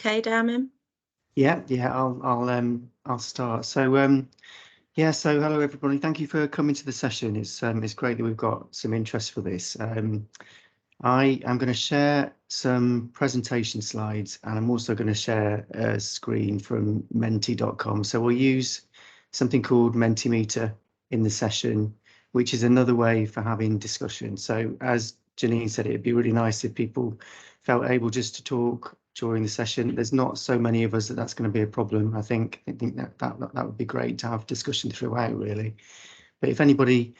okay, Dharman? Yeah, I'll start. So yeah, so hello everybody. Thank you for coming to the session. It's great that we've got some interest for this. I am going to share some presentation slides, and I'm also going to share a screen from menti.com. So we'll use something called Mentimeter in the session, which is another way for having discussion. So as Janine said, it'd be really nice if people felt able just to talk during the session. There's not so many of us that's going to be a problem. I think that would be great to have discussion throughout, really. But if anybody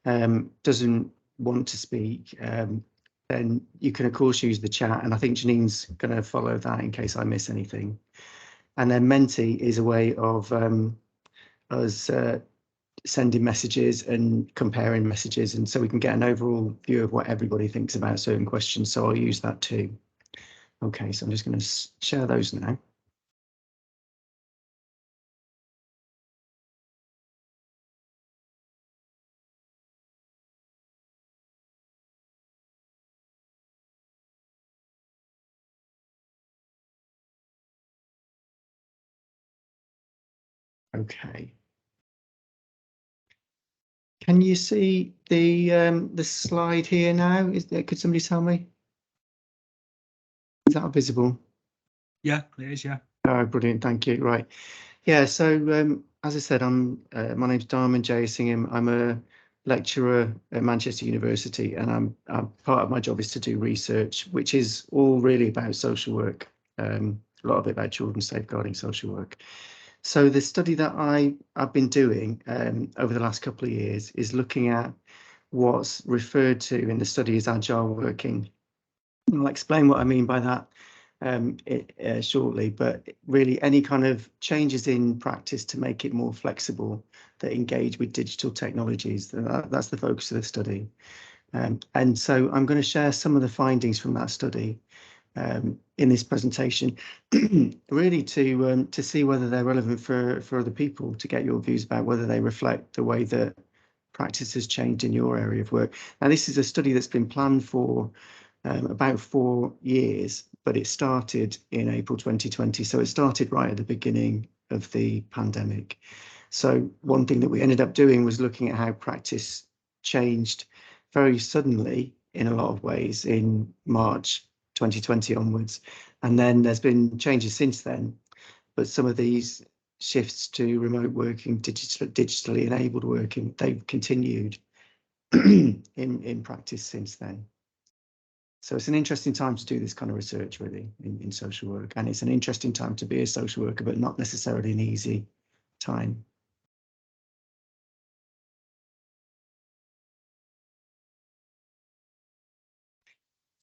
doesn't want to speak, then you can of course use the chat, and I think Janine's going to follow that in case I miss anything. And then Menti is a way of us sending messages and comparing messages, and so we can get an overall view of what everybody thinks about certain questions. So I'll use that too. Okay, so I'm just going to share those now. Okay. Can you see the slide here now? Could somebody tell me? Is that visible? Yeah, it is, yeah. Oh, brilliant, thank you. Right. Yeah, so as I said, my name's Dharman Jeyasingham. I'm a lecturer at Manchester University, and I'm part of my job is to do research, which is all really about social work, a lot of it about children safeguarding social work. So the study that I've been doing over the last couple of years is looking at what's referred to in the study as agile working. And I'll explain what I mean by that shortly, but really any kind of changes in practice to make it more flexible that engage with digital technologies. That's the focus of the study. And so I'm going to share some of the findings from that study in this presentation, really to see whether they're relevant for other people, to get your views about whether they reflect the way that practice has changed in your area of work. Now, this is a study that's been planned for about 4 years, but it started in April 2020. So it started right at the beginning of the pandemic. So one thing that we ended up doing was looking at how practice changed very suddenly in a lot of ways in March 2020 onwards. And then there's been changes since then, but some of these shifts to remote working, digitally enabled working, they've continued in practice since then. So it's an interesting time to do this kind of research, really, in social work. And it's an interesting time to be a social worker, but not necessarily an easy time.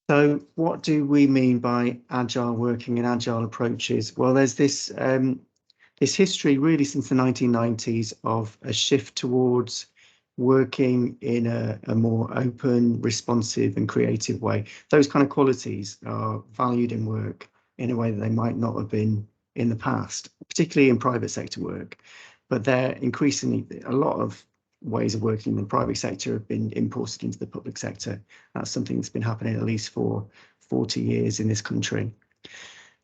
So what do we mean by agile working and agile approaches? Well, there's this history really since the 1990s of a shift towards working in a more open, responsive and creative way. Those kind of qualities are valued in work in a way that they might not have been in the past, particularly in private sector work. But they're increasingly, a lot of ways of working in the private sector have been imported into the public sector. That's something that's been happening at least for 40 years in this country.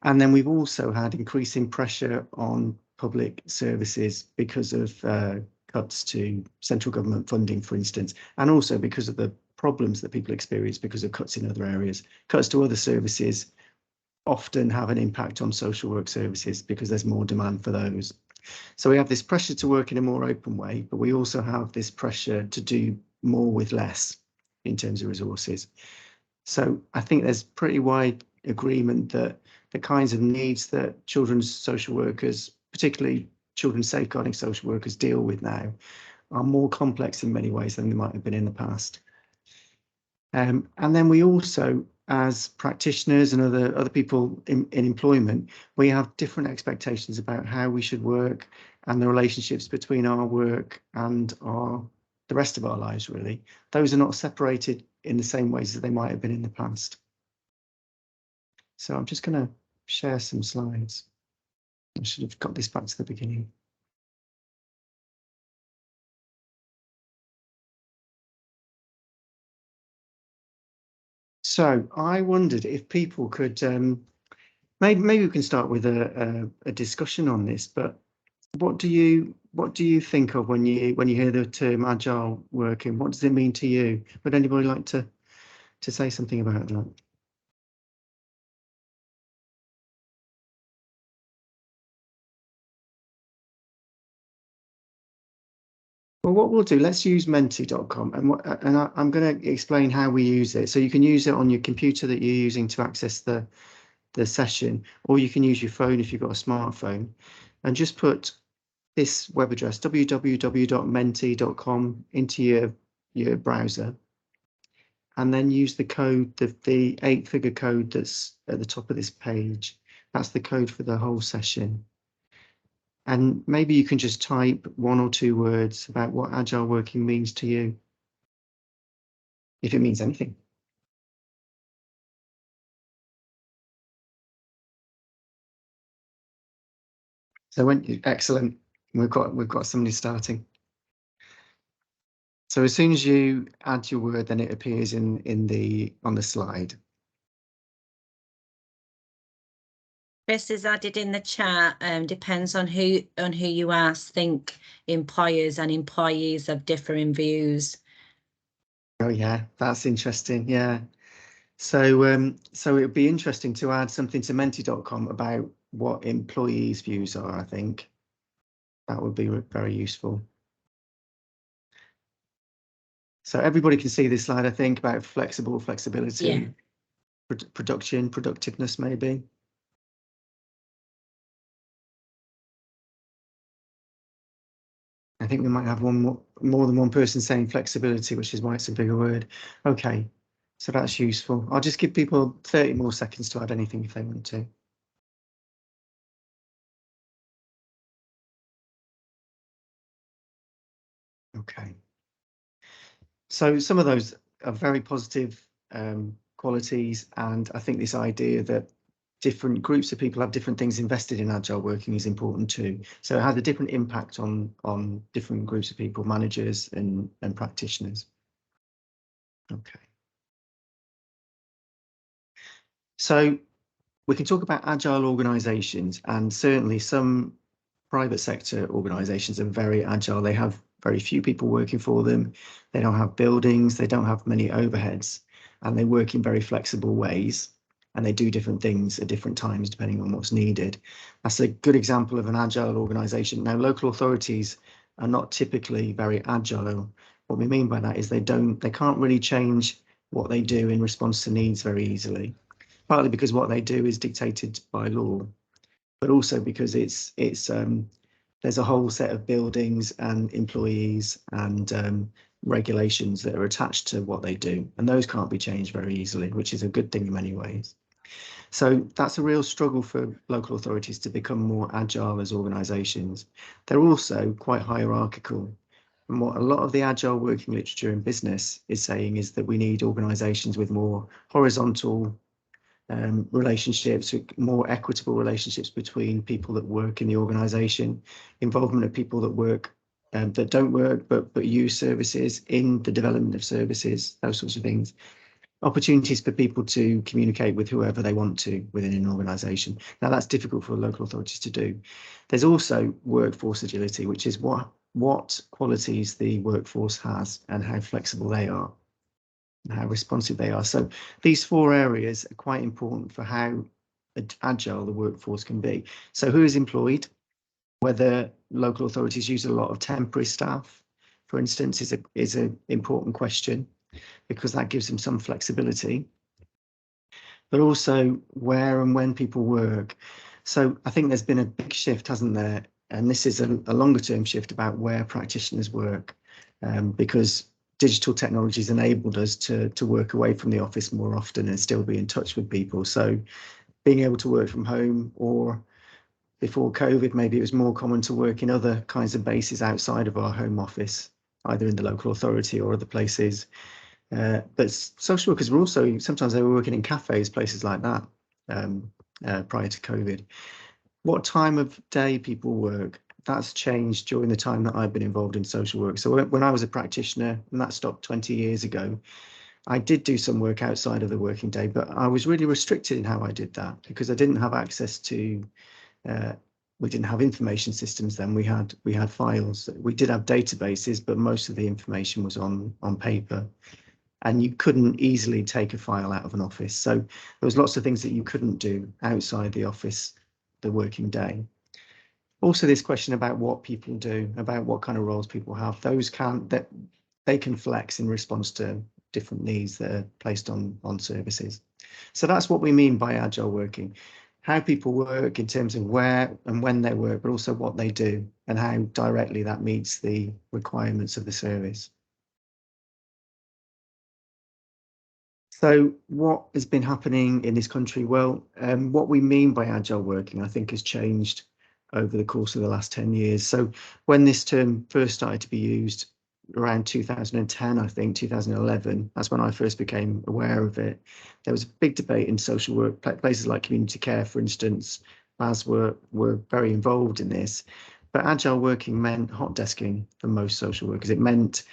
And then we've also had increasing pressure on public services because of cuts to central government funding, for instance, and also because of the problems that people experience because of cuts in other areas. Cuts to other services often have an impact on social work services because there's more demand for those. So we have this pressure to work in a more open way, but we also have this pressure to do more with less in terms of resources. So I think there's pretty wide agreement that the kinds of needs that children's social workers, particularly children's safeguarding social workers, deal with now are more complex in many ways than they might have been in the past. And then we also, as practitioners and other people in employment, we have different expectations about how we should work and the relationships between our work and the rest of our lives, really. Those are not separated in the same ways as they might have been in the past. So I'm just going to share some slides. I should have got this back to the beginning. So I wondered if people could maybe we can start with a discussion on this. But what do you think of when you hear the term agile working? What does it mean to you? Would anybody like to say something about that? Well, what we'll do, let's use menti.com, and I'm going to explain how we use it. So you can use it on your computer that you're using to access the session, or you can use your phone if you've got a smartphone, and just put this web address, www.menti.com, into your browser, and then use the code, the 8-figure code that's at the top of this page. That's the code for the whole session. And maybe you can just type 1 or 2 words about what agile working means to you, if it means anything. So excellent, we've got somebody starting. So as soon as you add your word, then it appears on the slide. Chris is added in the chat. Depends on who you ask. Think employers and employees have differing views. Oh yeah, that's interesting. Yeah. So so it would be interesting to add something to menti.com about what employees' views are. I think that would be very useful. So everybody can see this slide, I think, about flexibility, Yeah. productiveness, maybe. I think we might have more than one person saying flexibility, which is why it's a bigger word. Okay, so that's useful. I'll just give people 30 more seconds to add anything if they want to. Okay. So some of those are very positive qualities, and I think this idea that different groups of people have different things invested in agile working is important too. So it has a different impact on different groups of people, managers and practitioners. Okay. So we can talk about agile organizations, and certainly some private sector organizations are very agile. They have very few people working for them. They don't have buildings, they don't have many overheads, and they work in very flexible ways, and they do different things at different times depending on what's needed. That's a good example of an agile organization. Now, local authorities are not typically very agile. What we mean by that is they can't really change what they do in response to needs very easily, partly because what they do is dictated by law, but also because there's a whole set of buildings and employees and regulations that are attached to what they do, and those can't be changed very easily, which is a good thing in many ways. So that's a real struggle for local authorities to become more agile as organisations. They're also quite hierarchical. And what a lot of the agile working literature in business is saying is that we need organisations with more horizontal relationships, more equitable relationships between people that work in the organisation, involvement of people that work that don't work but use services in the development of services, those sorts of things. Opportunities for people to communicate with whoever they want to within an organisation. Now that's difficult for local authorities to do. There's also workforce agility, which is what qualities the workforce has and how flexible they are, how responsive they are. So these 4 areas are quite important for how agile the workforce can be. So who is employed, whether local authorities use a lot of temporary staff, for instance, is an important question, because that gives them some flexibility, but also where and when people work. So I think there's been a big shift, hasn't there? And this is a longer term shift about where practitioners work, because digital technologies enabled us to work away from the office more often and still be in touch with people. So being able to work from home, or before COVID, maybe it was more common to work in other kinds of bases outside of our home office, either in the local authority or other places. But social workers were also, sometimes they were working in cafes, places like that, prior to COVID. What time of day people work, that's changed during the time that I've been involved in social work. So when I was a practitioner, and that stopped 20 years ago, I did do some work outside of the working day, but I was really restricted in how I did that because I didn't have access to, we didn't have information systems then. We had files. We did have databases, but most of the information was on paper, and you couldn't easily take a file out of an office. So there was lots of things that you couldn't do outside the office, the working day. Also, this question about what people do, about what kind of roles people have, they can flex in response to different needs that are placed on services. So that's what we mean by agile working. How people work in terms of where and when they work, but also what they do and how directly that meets the requirements of the service. So what has been happening in this country? Well, what we mean by agile working, I think, has changed over the course of the last 10 years. So when this term first started to be used around 2010, I think 2011, that's when I first became aware of it. There was a big debate in social work, places like community care, for instance, as were very involved in this. But agile working meant hot desking for most social workers. It meant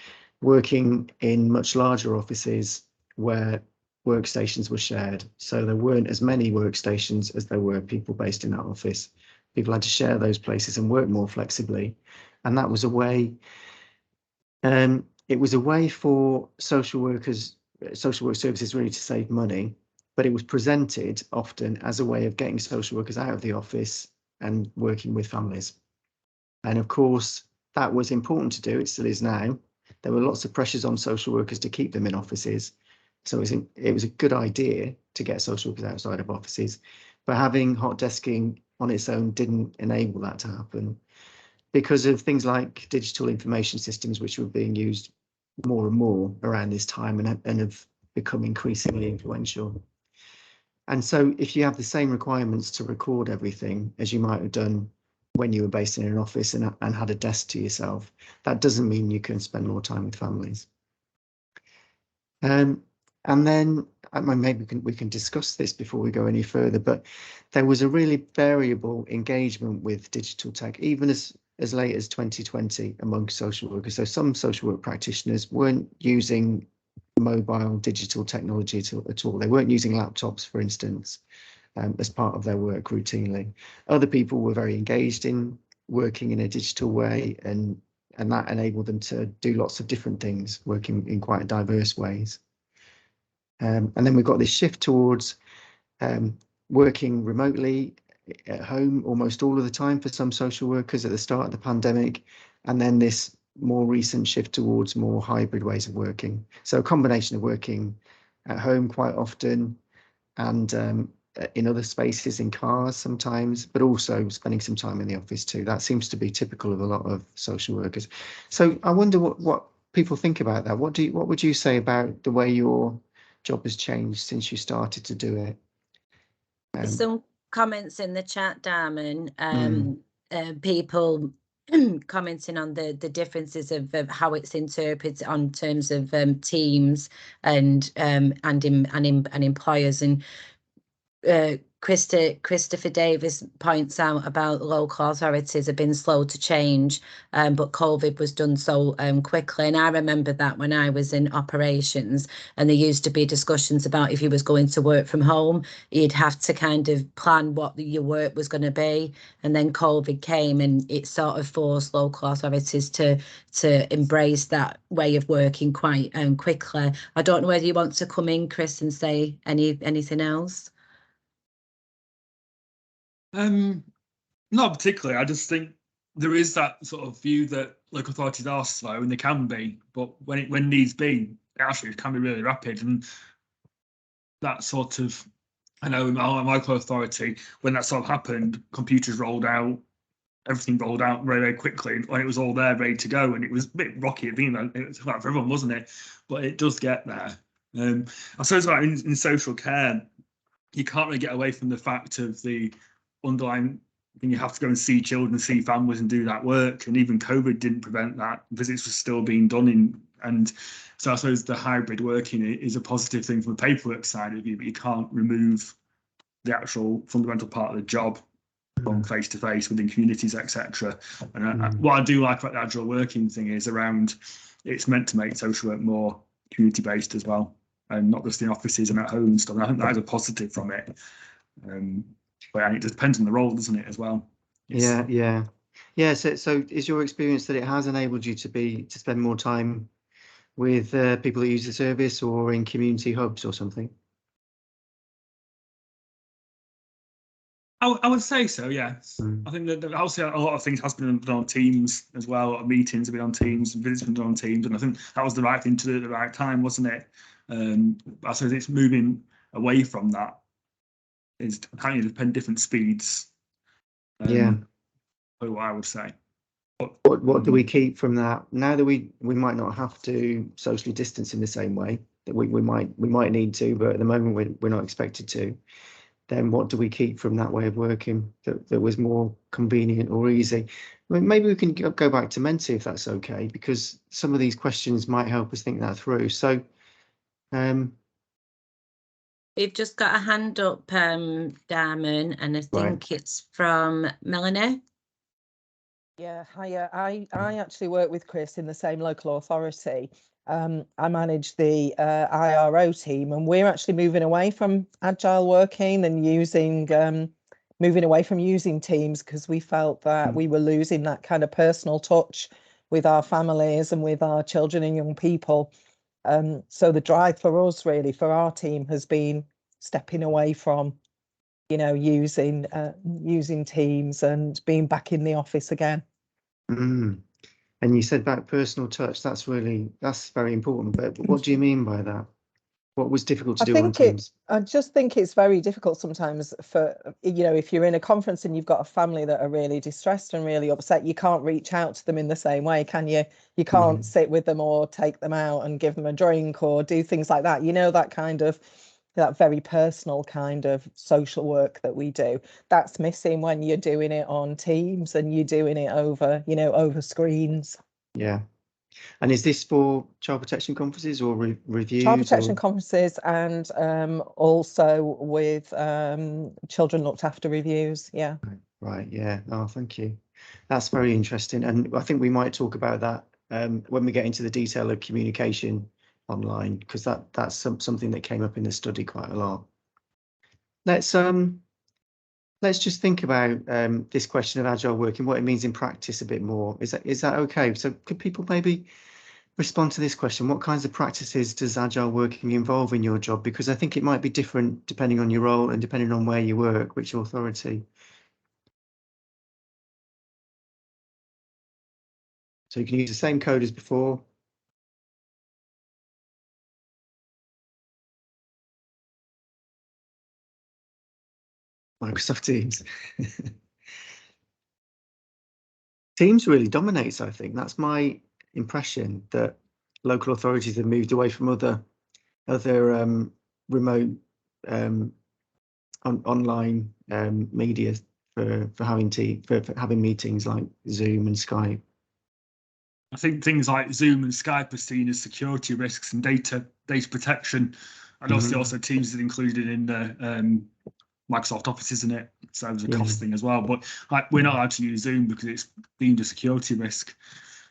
working in much larger offices where workstations were shared. So there weren't as many workstations as there were people based in that office. People had to share those places and work more flexibly. And that was a way, it was a way for social work services really to save money, but it was presented often as a way of getting social workers out of the office and working with families. And of course, that was important to do. It still is now. There were lots of pressures on social workers to keep them in offices. So it was a good idea to get social workers outside of offices, but having hot desking on its own didn't enable that to happen because of things like digital information systems, which were being used more and more around this time and have become increasingly influential. And so if you have the same requirements to record everything as you might have done when you were based in an office and had a desk to yourself, that doesn't mean you can spend more time with families. And then maybe we can discuss this before we go any further, but there was a really variable engagement with digital tech, even as late as 2020 among social workers. So some social work practitioners weren't using mobile digital technology at all. They weren't using laptops, for instance, as part of their work routinely. Other people were very engaged in working in a digital way, and that enabled them to do lots of different things, working in quite diverse ways. And then we've got this shift towards working remotely at home almost all of the time for some social workers at the start of the pandemic, and then this more recent shift towards more hybrid ways of working. So a combination of working at home quite often and in other spaces, in cars sometimes, but also spending some time in the office too. That seems to be typical of a lot of social workers. So I wonder what people think about that. What would you say about the way your job has changed since you started to do it? Some comments in the chat, Dharman. People commenting on the differences of how it's interpreted on terms of teams and employers. And Christopher Davis points out about local authorities have been slow to change, but COVID was done so quickly. And I remember that when I was in operations, and there used to be discussions about if you was going to work from home, you'd have to kind of plan what your work was going to be. And then COVID came and it sort of forced local authorities to embrace that way of working quite quickly. I don't know whether you want to come in, Chris, and say anything else. Not particularly. I just think there is that sort of view that local authorities are slow, and they can be, but when needs be, actually it can be really rapid. And that sort of, I know in my local authority, when that sort of happened, computers rolled out, everything rolled out very, very quickly, when it was all there ready to go. And it was a bit rocky at the end. It was like for everyone, wasn't it? But it does get there. I suppose like in social care, you can't really get away from the fact of the underlying thing. You have to go and see children, see families, and do that work. And even COVID didn't prevent that. Visits were still being done and so I suppose the hybrid working is a positive thing from the paperwork side of you, but you can't remove the actual fundamental part of the job from face to face within communities, etc. And what I do like about the agile working thing is around, it's meant to make social work more community based as well. and not just in offices and at home and stuff. And I think that is a positive from it. But it depends on the role, doesn't it, as well? Yeah. So is your experience that it has enabled you to spend more time with people that use the service or in community hubs or something? I would say so, yes. I think that obviously a lot of things has been done on Teams as well. A lot of meetings have been on Teams and visits have been done on Teams, and I think that was the right thing to do at the right time, wasn't it? I suppose it's moving away from that. It's kind of depend different speeds. What I would say. What do we keep from that now that we might not have to socially distance in the same way that we might need to, but at the moment we're not expected to? Then what do we keep from that way of working that was more convenient or easy? I mean, maybe we can go back to Menti if that's okay, because some of these questions might help us think that through. So we've just got a hand up, Dharman, and I think it's from Melanie. Yeah, hiya. I actually work with Chris in the same local authority. I manage the IRO team, and we're actually moving away from agile working and moving away from using Teams because we felt that we were losing that kind of personal touch with our families and with our children and young people. So the drive for us, really, for our team, has been stepping away from, using Teams and being back in the office again. And you said about personal touch. That's very important. But what do you mean by that? What was difficult to do on Teams? I just think it's very difficult sometimes for, if you're in a conference and you've got a family that are really distressed and really upset, you can't reach out to them in the same way, can you? You can't sit with them or take them out and give them a drink or do things like that. That very personal kind of social work that we do, that's missing when you're doing it on Teams and you're doing it over, over screens. Yeah. And is this for child protection conferences or reviews? Child protection conferences and also with children looked after reviews. Yeah. Right. Yeah. Oh, thank you. That's very interesting. And I think we might talk about that when we get into the detail of communication online, because that's something that came up in the study quite a lot. Let's just think about this question of agile working, what it means in practice a bit more. Is that okay? So could people maybe respond to this question? What kinds of practices does agile working involve in your job? Because I think it might be different depending on your role and depending on where you work, which authority. So you can use the same code as before. Microsoft Teams. Teams really dominates, I think. That's my impression, that local authorities have moved away from other remote online media for having meetings like Zoom and Skype. I think things like Zoom and Skype are seen as security risks and data protection, and also Teams is included in the Microsoft Office, isn't it? So there's a cost thing as well. But we're not allowed to use Zoom because it's deemed a security risk.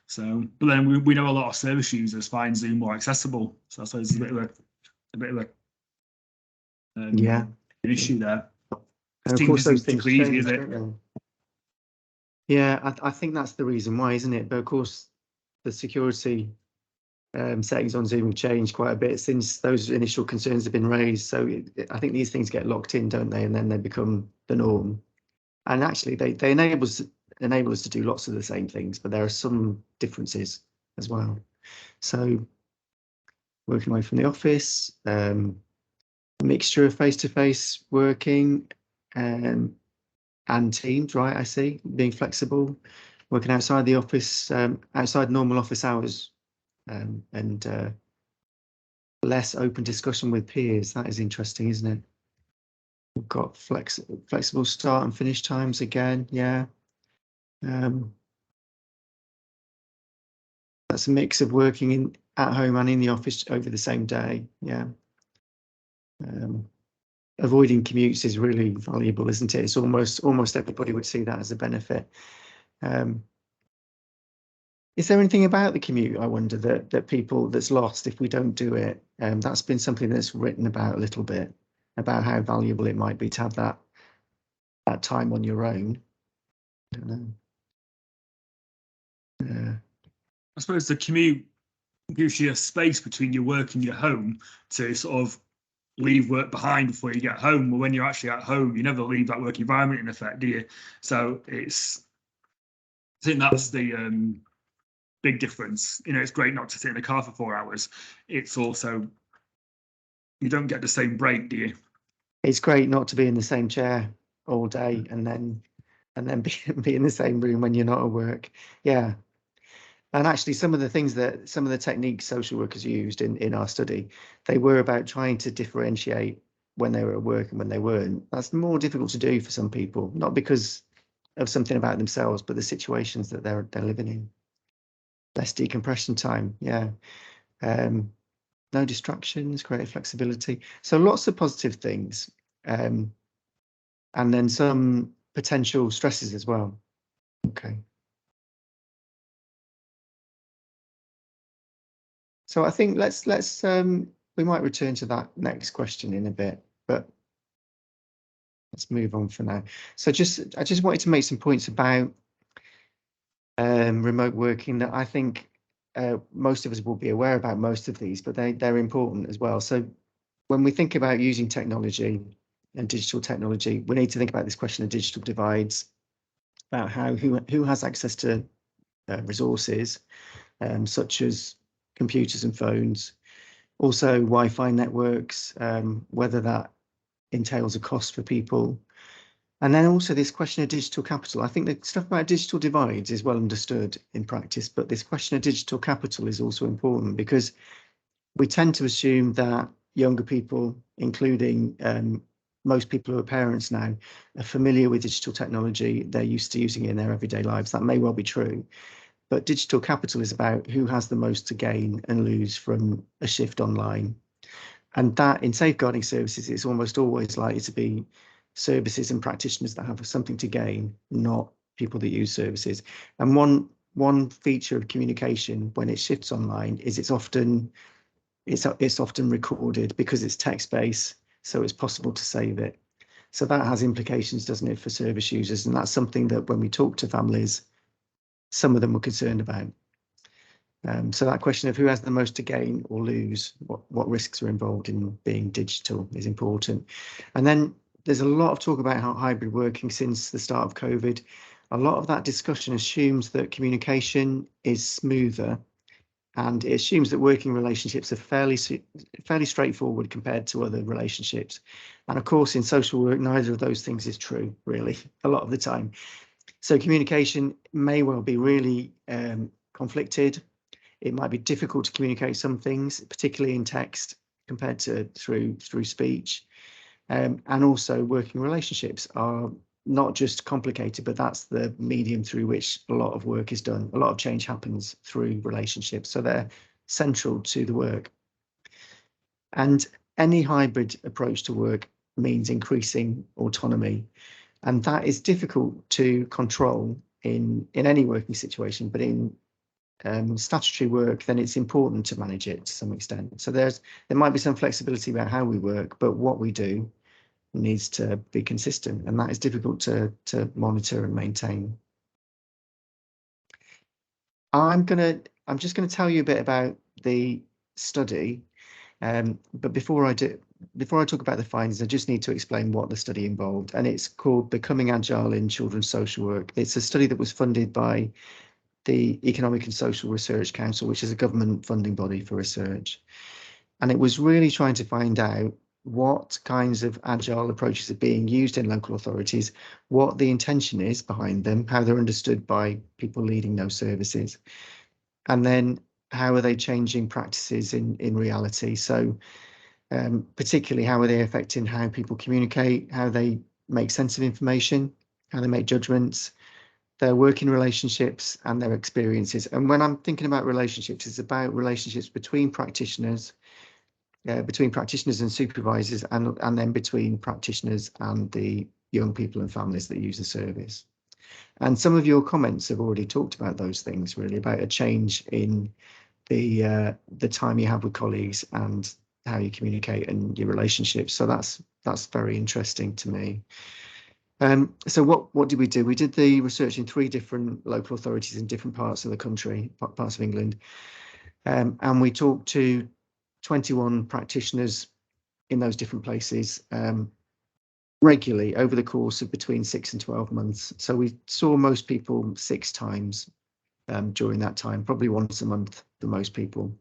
So, but then we know a lot of service users find Zoom more accessible. So I suppose it's a bit of an issue there. And of course, those things change, easy, is it? Yeah, I think that's the reason why, isn't it? But of course, the security settings on Zoom have changed quite a bit since those initial concerns have been raised. So I think these things get locked in, don't they? And then they become the norm. And actually, they enable us to do lots of the same things, but there are some differences as well. So working away from the office, a mixture of face-to-face working and Teams, right? I see, being flexible, working outside the office, outside normal office hours, and less open discussion with peers. That is interesting, isn't it? We've got flexible start and finish times again. Yeah. That's a mix of working at home and in the office over the same day. Yeah. Avoiding commutes is really valuable, isn't it? It's almost everybody would see that as a benefit. Is there anything about the commute, I wonder, that's lost if we don't do it? That's been something that's written about a little bit, about how valuable it might be to have that time on your own. I don't know. I suppose the commute gives you a space between your work and your home to sort of leave work behind before you get home. But when you're actually at home, you never leave that work environment in effect, do you? So I think that's the big difference. You know, it's great not to sit in the car for 4 hours. It's also, you don't get the same break, do you? It's great not to be in the same chair all day and then be in the same room when you're not at work. Yeah. And actually, some of the techniques social workers used in our study, they were about trying to differentiate when they were at work and when they weren't. That's more difficult to do for some people, not because of something about themselves, but the situations that they're living in. Less decompression time, yeah. No distractions, greater flexibility. So lots of positive things, and then some potential stresses as well. Okay. So I think we might return to that next question in a bit, but let's move on for now. So I just wanted to make some points about remote working that I think most of us will be aware about most of these, but they're important as well. So when we think about using technology and digital technology, we need to think about this question of digital divides, about who has access to resources, such as computers and phones, also Wi-Fi networks, whether that entails a cost for people. And then also this question of digital capital. I think the stuff about digital divides is well understood in practice, but this question of digital capital is also important because we tend to assume that younger people, including most people who are parents now, are familiar with digital technology. They're used to using it in their everyday lives. That may well be true. But digital capital is about who has the most to gain and lose from a shift online. And that in safeguarding services, it's almost always likely to be services and practitioners that have something to gain, not people that use services. And one feature of communication when it shifts online is it's often recorded because it's text-based, so it's possible to save it. So that has implications, doesn't it, for service users? And that's something that when we talk to families, some of them were concerned about. So that question of who has the most to gain or lose, what risks are involved in being digital is important. And then there's a lot of talk about how hybrid working since the start of COVID. A lot of that discussion assumes that communication is smoother, and it assumes that working relationships are fairly straightforward compared to other relationships. And of course, in social work, neither of those things is true, really, a lot of the time. So communication may well be really conflicted. It might be difficult to communicate some things, particularly in text, compared to through speech. And also working relationships are not just complicated, but that's the medium through which a lot of work is done. A lot of change happens through relationships, so they're central to the work. And any hybrid approach to work means increasing autonomy, and that is difficult to control in any working situation, but in statutory work, then it's important to manage it to some extent. So there might be some flexibility about how we work, but what we do needs to be consistent, and that is difficult to monitor and maintain. I'm just gonna tell you a bit about the study, but before I talk about the findings, I just need to explain what the study involved, and it's called Becoming Agile in Children's Social Work. It's a study that was funded by the Economic and Social Research Council, which is a government funding body for research. And it was really trying to find out what kinds of agile approaches are being used in local authorities, what the intention is behind them, how they're understood by people leading those services, and then how are they changing practices in reality. So particularly how are they affecting how people communicate, how they make sense of information, how they make judgments, their working relationships and their experiences. And when I'm thinking about relationships, it's about relationships between practitioners and supervisors, and then between practitioners and the young people and families that use the service. And some of your comments have already talked about those things, really, about a change in the time you have with colleagues and how you communicate and your relationships. So that's very interesting to me. So what did we do? We did the research in 3 different local authorities in different parts of the country, parts of England, and we talked to 21 practitioners in those different places regularly over the course of between 6 and 12 months. So we saw most people 6 times during that time, probably once a month for most people.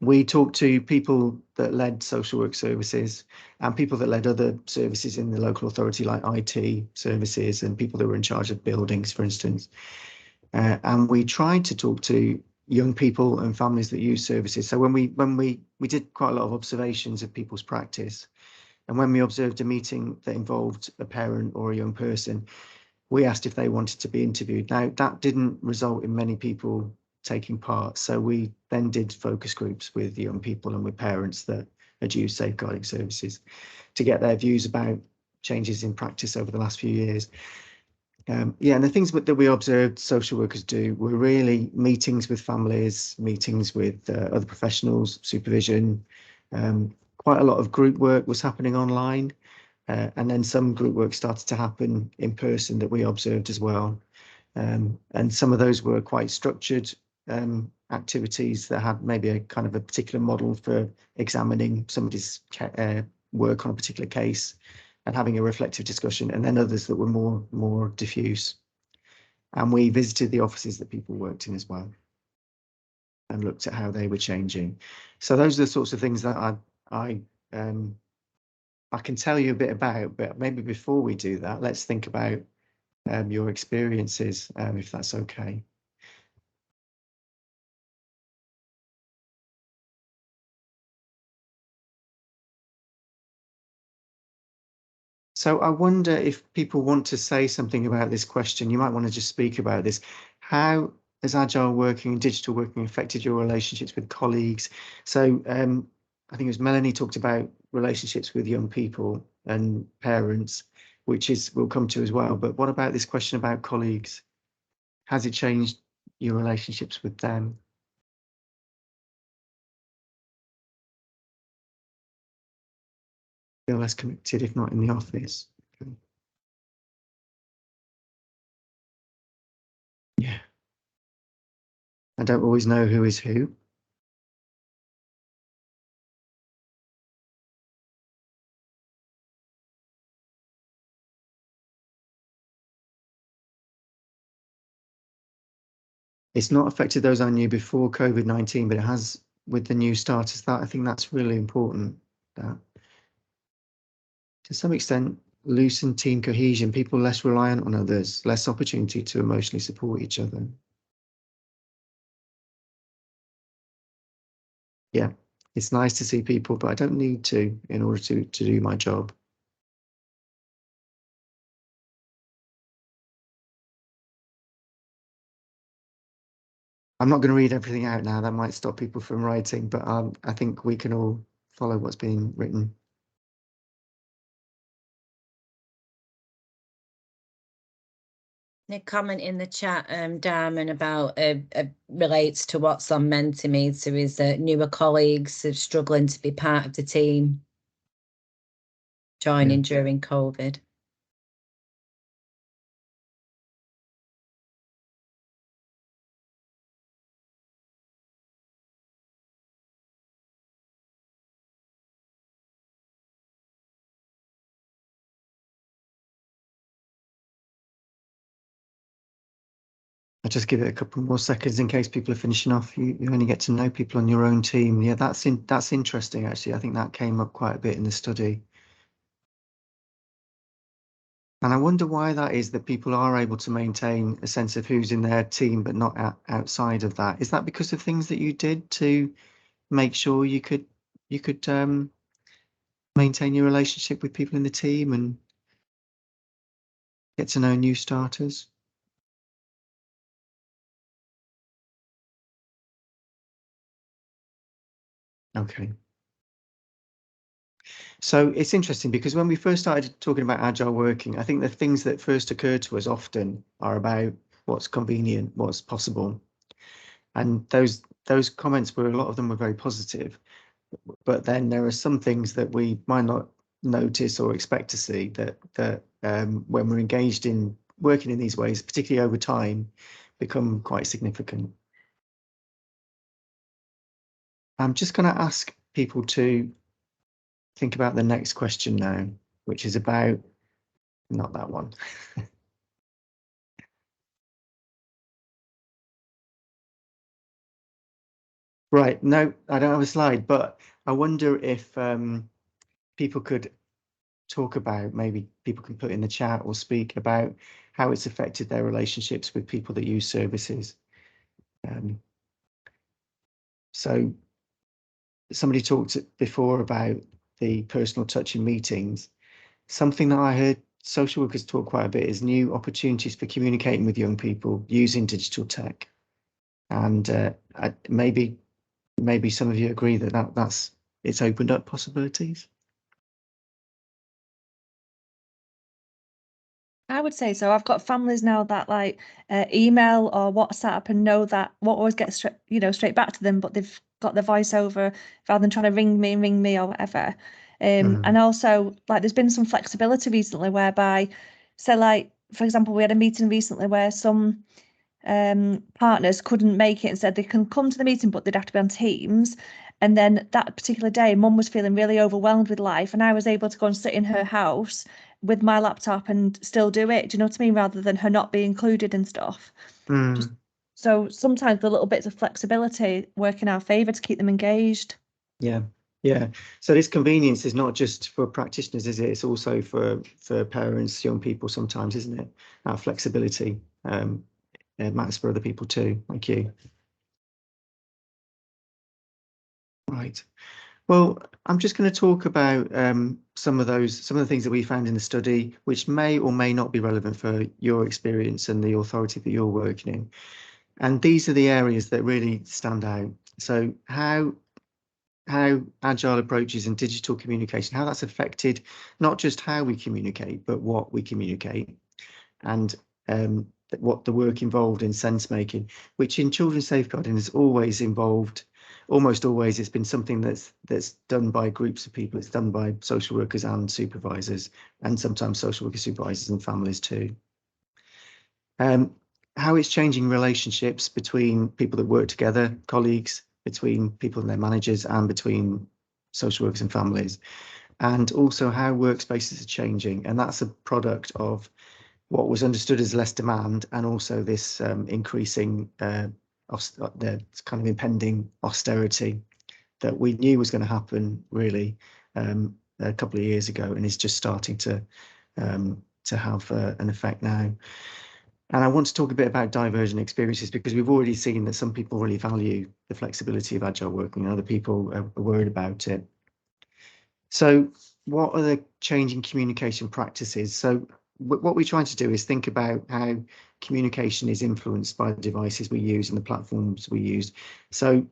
We talked to people that led social work services and people that led other services in the local authority, like IT services and people that were in charge of buildings, for instance. And we tried to talk to young people and families that use services. So when we did quite a lot of observations of people's practice, and when we observed a meeting that involved a parent or a young person, we asked if they wanted to be interviewed. Now, that didn't result in many people taking part. So we then did focus groups with young people and with parents that had used safeguarding services to get their views about changes in practice over the last few years. Yeah, and the things that we observed social workers do were really meetings with families, meetings with other professionals, supervision. Quite a lot of group work was happening online. And then some group work started to happen in person that we observed as well. And some of those were quite structured activities that had maybe a kind of a particular model for examining somebody's work on a particular case and having a reflective discussion, and then others that were more diffuse. And we visited the offices that people worked in as well and looked at how they were changing. So those are the sorts of things that I can tell you a bit about, but maybe before we do that, let's think about your experiences, if that's okay. So I wonder if people want to say something about this question. You might want to just speak about this. How has agile working and digital working affected your relationships with colleagues? So I think it was Melanie talked about relationships with young people and parents, which we'll come to as well. But what about this question about colleagues? Has it changed your relationships with them? Feel less connected, if not in the office. Okay. Yeah. I don't always know who is who. It's not affected those I knew before COVID-19, but it has with the new starters. That I think that's really important. That to some extent, loosen team cohesion, people less reliant on others, less opportunity to emotionally support each other. Yeah, it's nice to see people, but I don't need to in order to do my job. I'm not going to read everything out now. That might stop people from writing, but I think we can all follow what's being written. A comment in the chat, Dharman, about relates to what's on Mentimeter is that newer colleagues are struggling to be part of the team joining during COVID. I'll just give it a couple more seconds in case people are finishing off. You only get to know people on your own team. Yeah, that's interesting, actually. I think that came up quite a bit in the study. And I wonder why that is, that people are able to maintain a sense of who's in their team, but not outside of that. Is that because of things that you did to make sure you could maintain your relationship with people in the team and get to know new starters? Okay. So it's interesting because when we first started talking about agile working, I think the things that first occur to us often are about what's convenient, what's possible. And those comments were, a lot of them were very positive. But then there are some things that we might not notice or expect to see that when we're engaged in working in these ways, particularly over time, become quite significant. I'm just going to ask people to think about the next question now, which is about, not that one. Right, no, I don't have a slide, but I wonder if people could talk about, maybe people can put in the chat or speak about how it's affected their relationships with people that use services. So somebody talked before about the personal touch in meetings. Something that I heard social workers talk quite a bit is new opportunities for communicating with young people using digital tech. And maybe some of you agree that it's opened up possibilities. I would say so. I've got families now that like email or WhatsApp and know that what always gets straight back to them, but they've got the voiceover rather than trying to ring me or whatever. And also like there's been some flexibility recently whereby, so like for example, we had a meeting recently where some partners couldn't make it and said they can come to the meeting, but they'd have to be on Teams. And then that particular day, mum was feeling really overwhelmed with life, and I was able to go and sit in her house with my laptop and still do it. Do you know what I mean? Rather than her not be included and stuff. Just, so sometimes the little bits of flexibility work in our favour to keep them engaged. Yeah. So this convenience is not just for practitioners, is it? It's also for parents, young people sometimes, isn't it? That flexibility it matters for other people too. Thank you. Right. Well, I'm just going to talk about some of the things that we found in the study, which may or may not be relevant for your experience and the authority that you're working in. And these are the areas that really stand out. So how agile approaches and digital communication, how that's affected not just how we communicate, but what we communicate, and what the work involved in sense making, which in children's safeguarding has always involved. Almost always, it's been something that's done by groups of people. It's done by social workers and supervisors, and sometimes social worker supervisors and families too. How it's changing relationships between people that work together, colleagues, between people and their managers, and between social workers and families, and also how workspaces are changing. And that's a product of what was understood as less demand, and also this increasing the kind of impending austerity that we knew was going to happen really a couple of years ago, and is just starting to have an effect now. And I want to talk a bit about divergent experiences, because we've already seen that some people really value the flexibility of agile working and other people are worried about it. So what are the changing communication practices? So what we're trying to do is think about how communication is influenced by the devices we use and the platforms we use. So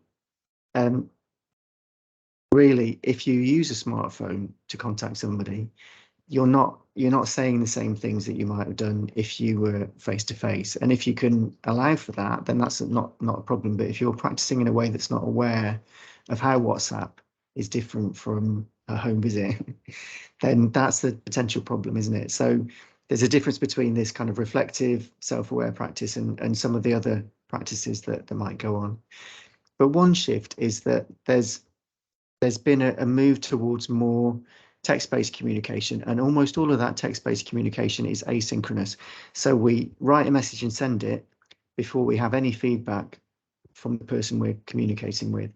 really, if you use a smartphone to contact somebody, you're not saying the same things that you might have done if you were face to face. And if you can allow for that, then that's not a problem. But if you're practicing in a way that's not aware of how WhatsApp is different from a home visit, then that's the potential problem, isn't it? So there's a difference between this kind of reflective, self-aware practice and some of the other practices that might go on. But one shift is that there's been a move towards more text-based communication, and almost all of that text-based communication is asynchronous. So we write a message and send it before we have any feedback from the person we're communicating with.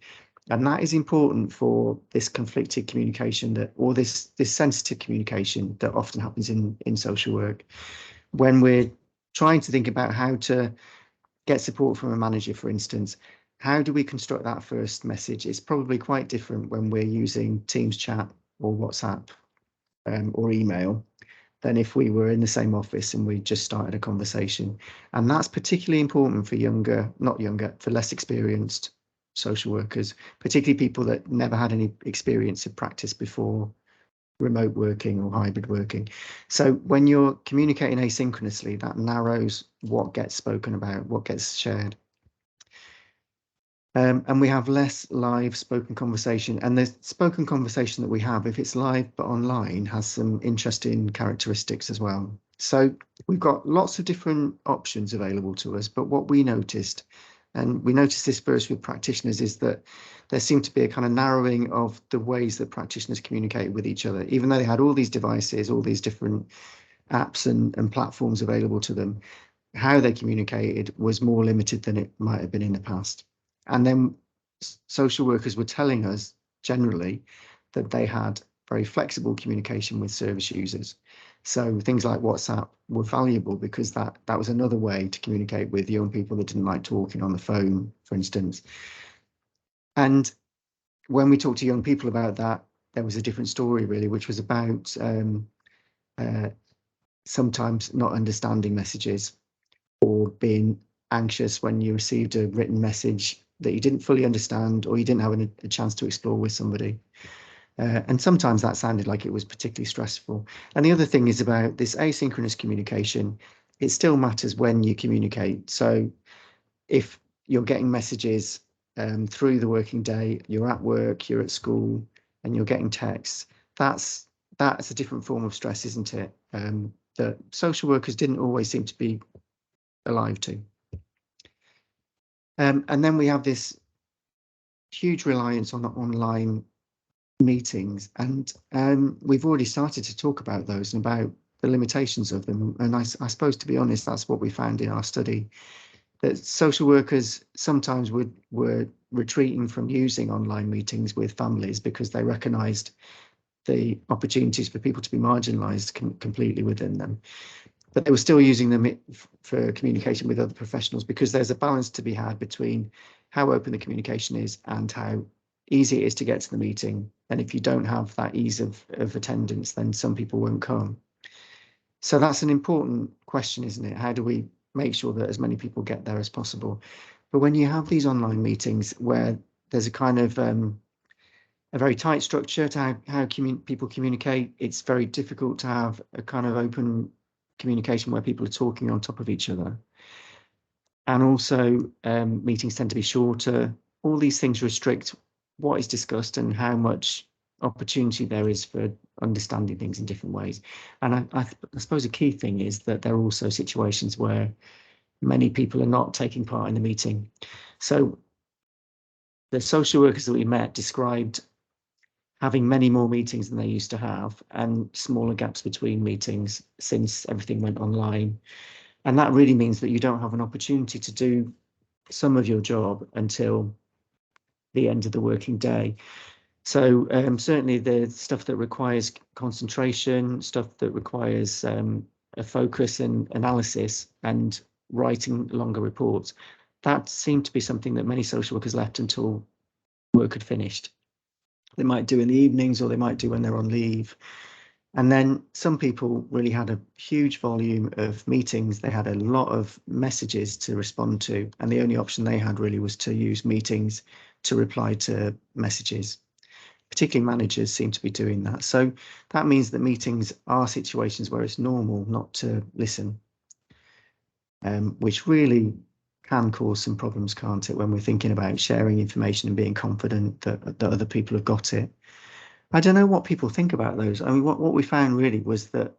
And that is important for this conflicted communication or this sensitive communication that often happens in social work. When we're trying to think about how to get support from a manager, for instance, how do we construct that first message? It's probably quite different when we're using Teams chat or WhatsApp or email than if we were in the same office and we just started a conversation. And that's particularly important for less experienced social workers, particularly people that never had any experience of practice before remote working or hybrid working. So when you're communicating asynchronously, that narrows what gets spoken about, what gets shared. And we have less live spoken conversation, and the spoken conversation that we have, if it's live but online, has some interesting characteristics as well. So we've got lots of different options available to us, but what we noticed, and we noticed this first with practitioners, is that there seemed to be a kind of narrowing of the ways that practitioners communicate with each other. Even though they had all these devices, all these different apps and platforms available to them, how they communicated was more limited than it might have been in the past. And then social workers were telling us generally that they had very flexible communication with service users. So things like WhatsApp were valuable because that was another way to communicate with young people that didn't like talking on the phone, for instance. And when we talked to young people about that, there was a different story really, which was about sometimes not understanding messages or being anxious when you received a written message that you didn't fully understand or you didn't have a chance to explore with somebody. And sometimes that sounded like it was particularly stressful. And the other thing is about this asynchronous communication. It still matters when you communicate. So if you're getting messages through the working day, you're at work, you're at school, and you're getting texts, that's a different form of stress, isn't it? That social workers didn't always seem to be alive to. And then we have this huge reliance on online meetings, and we've already started to talk about those and about the limitations of them. And I suppose, to be honest, that's what we found in our study, that social workers sometimes were retreating from using online meetings with families because they recognised the opportunities for people to be marginalised completely within them. But they were still using them for communication with other professionals, because there's a balance to be had between how open the communication is and how easy it is to get to the meeting. And if you don't have that ease of attendance, then some people won't come. So that's an important question, isn't it? How do we make sure that as many people get there as possible? But when you have these online meetings where there's a kind of a very tight structure to how people communicate, it's very difficult to have a kind of open communication where people are talking on top of each other. And also meetings tend to be shorter. All these things restrict what is discussed and how much opportunity there is for understanding things in different ways. And I suppose a key thing is that there are also situations where many people are not taking part in the meeting. So the social workers that we met described having many more meetings than they used to have, and smaller gaps between meetings since everything went online. And that really means that you don't have an opportunity to do some of your job until the end of the working day. So certainly the stuff that requires concentration, stuff that requires a focus and analysis and writing longer reports, that seemed to be something that many social workers left until work had finished. They might do in the evenings, or they might do when they're on leave. And then some people really had a huge volume of meetings. They had a lot of messages to respond to, and the only option they had really was to use meetings to reply to messages. Particularly managers seem to be doing that. So that means that meetings are situations where it's normal not to listen, which really can cause some problems, can't it, when we're thinking about sharing information and being confident that other people have got it. I don't know what people think about those. I mean, what we found really was that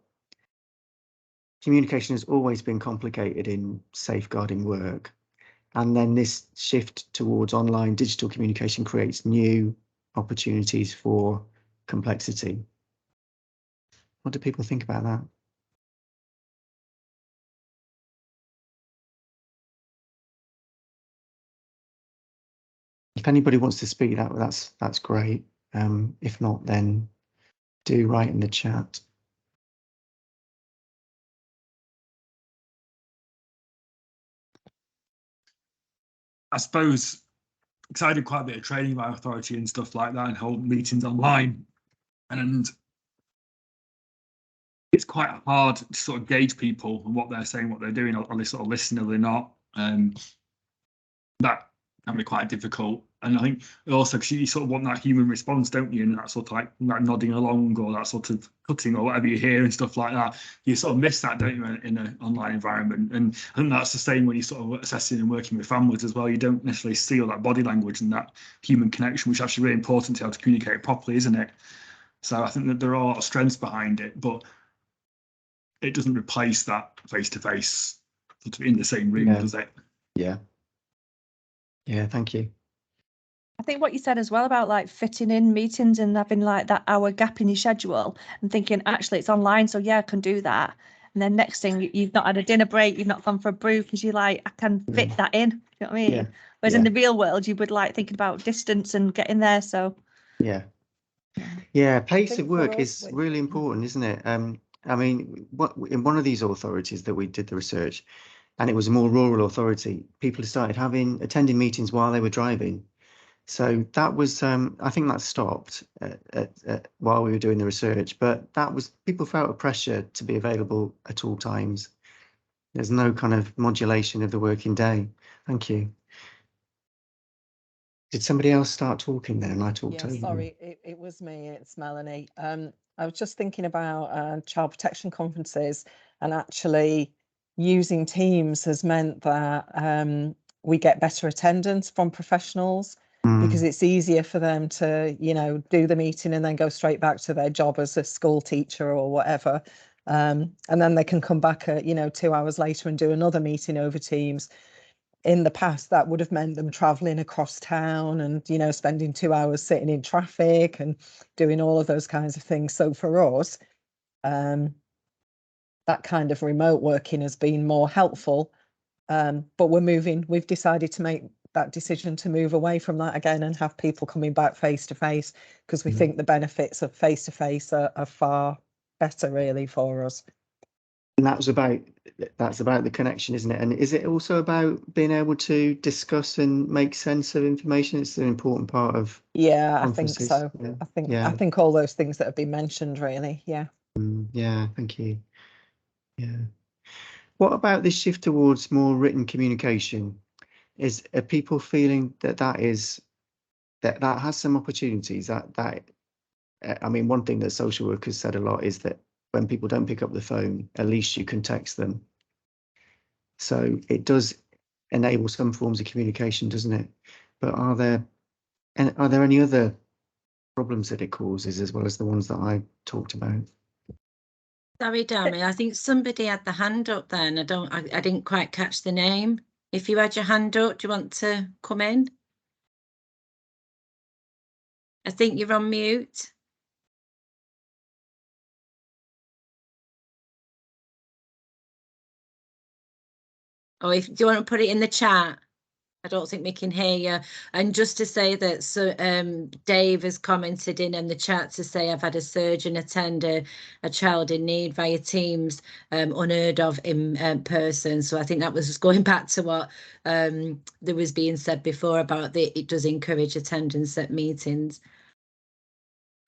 communication has always been complicated in safeguarding work. And then this shift towards online digital communication creates new opportunities for complexity. What do people think about that? If anybody wants to speak, that's great. If not, then do write in the chat. I suppose, because I did quite a bit of training by authority and stuff like that and hold meetings online, and it's quite hard to sort of gauge people and what they're saying, what they're doing. Are they sort of listening, or they're not? That can be quite difficult. And I think also because you sort of want that human response, don't you? And that sort of like that nodding along or that sort of cutting or whatever you hear and stuff like that. You sort of miss that, don't you, in an online environment? And I think that's the same when you're sort of assessing and working with families as well. You don't necessarily see all that body language and that human connection, which is actually really important to be able to communicate properly, isn't it? So I think that there are a lot of strengths behind it, but it doesn't replace that face-to-face sort of in the same room, does it? Yeah. Yeah, thank you. I think what you said as well about like fitting in meetings and having like that hour gap in your schedule and thinking actually it's online, so yeah, I can do that. And then next thing you've not had a dinner break, you've not gone for a brew because you're like, I can fit that in. You know what I mean? Yeah. Whereas in the real world, you would like thinking about distance and getting there. So yeah, pace of work for us, is really important, isn't it? I mean, in one of these authorities that we did the research, and it was a more rural authority, people started attending meetings while they were driving. So that was, I think that stopped while we were doing the research, but that was, people felt a pressure to be available at all times. There's no kind of modulation of the working day. Thank you. Did somebody else start talking then? And I talked over. Sorry, it was me, it's Melanie. I was just thinking about child protection conferences, and actually using Teams has meant that we get better attendance from professionals because it's easier for them to, you know, do the meeting and then go straight back to their job as a school teacher or whatever. And then they can come back, you know, 2 hours later and do another meeting over Teams. In the past, that would have meant them traveling across town and, you know, spending 2 hours sitting in traffic and doing all of those kinds of things. So for us, that kind of remote working has been more helpful. But we've decided to make that decision to move away from that again and have people coming back face to face, because we think the benefits of face to face are far better really for us. And that's about the connection, isn't it? And is it also about being able to discuss and make sense of information? It's an important part of I think so. Yeah. I think all those things that have been mentioned really. Yeah, thank you. What about this shift towards more written communication? Are people feeling that has some opportunities? I mean, one thing that social workers said a lot is that when people don't pick up the phone, at least you can text them. So it does enable some forms of communication, doesn't it? But are there any other problems that it causes as well as the ones that I talked about? Sorry, Dharman, I think somebody had the hand up then. I didn't quite catch the name. If you had your hand up, do you want to come in? I think you're on mute. Or do you want to put it in the chat? I don't think we can hear you. And just to say that, so Dave has commented in the chat to say, I've had a surgeon attend a child in need via Teams, unheard of in person. So I think that was just going back to what there was being said before about it does encourage attendance at meetings.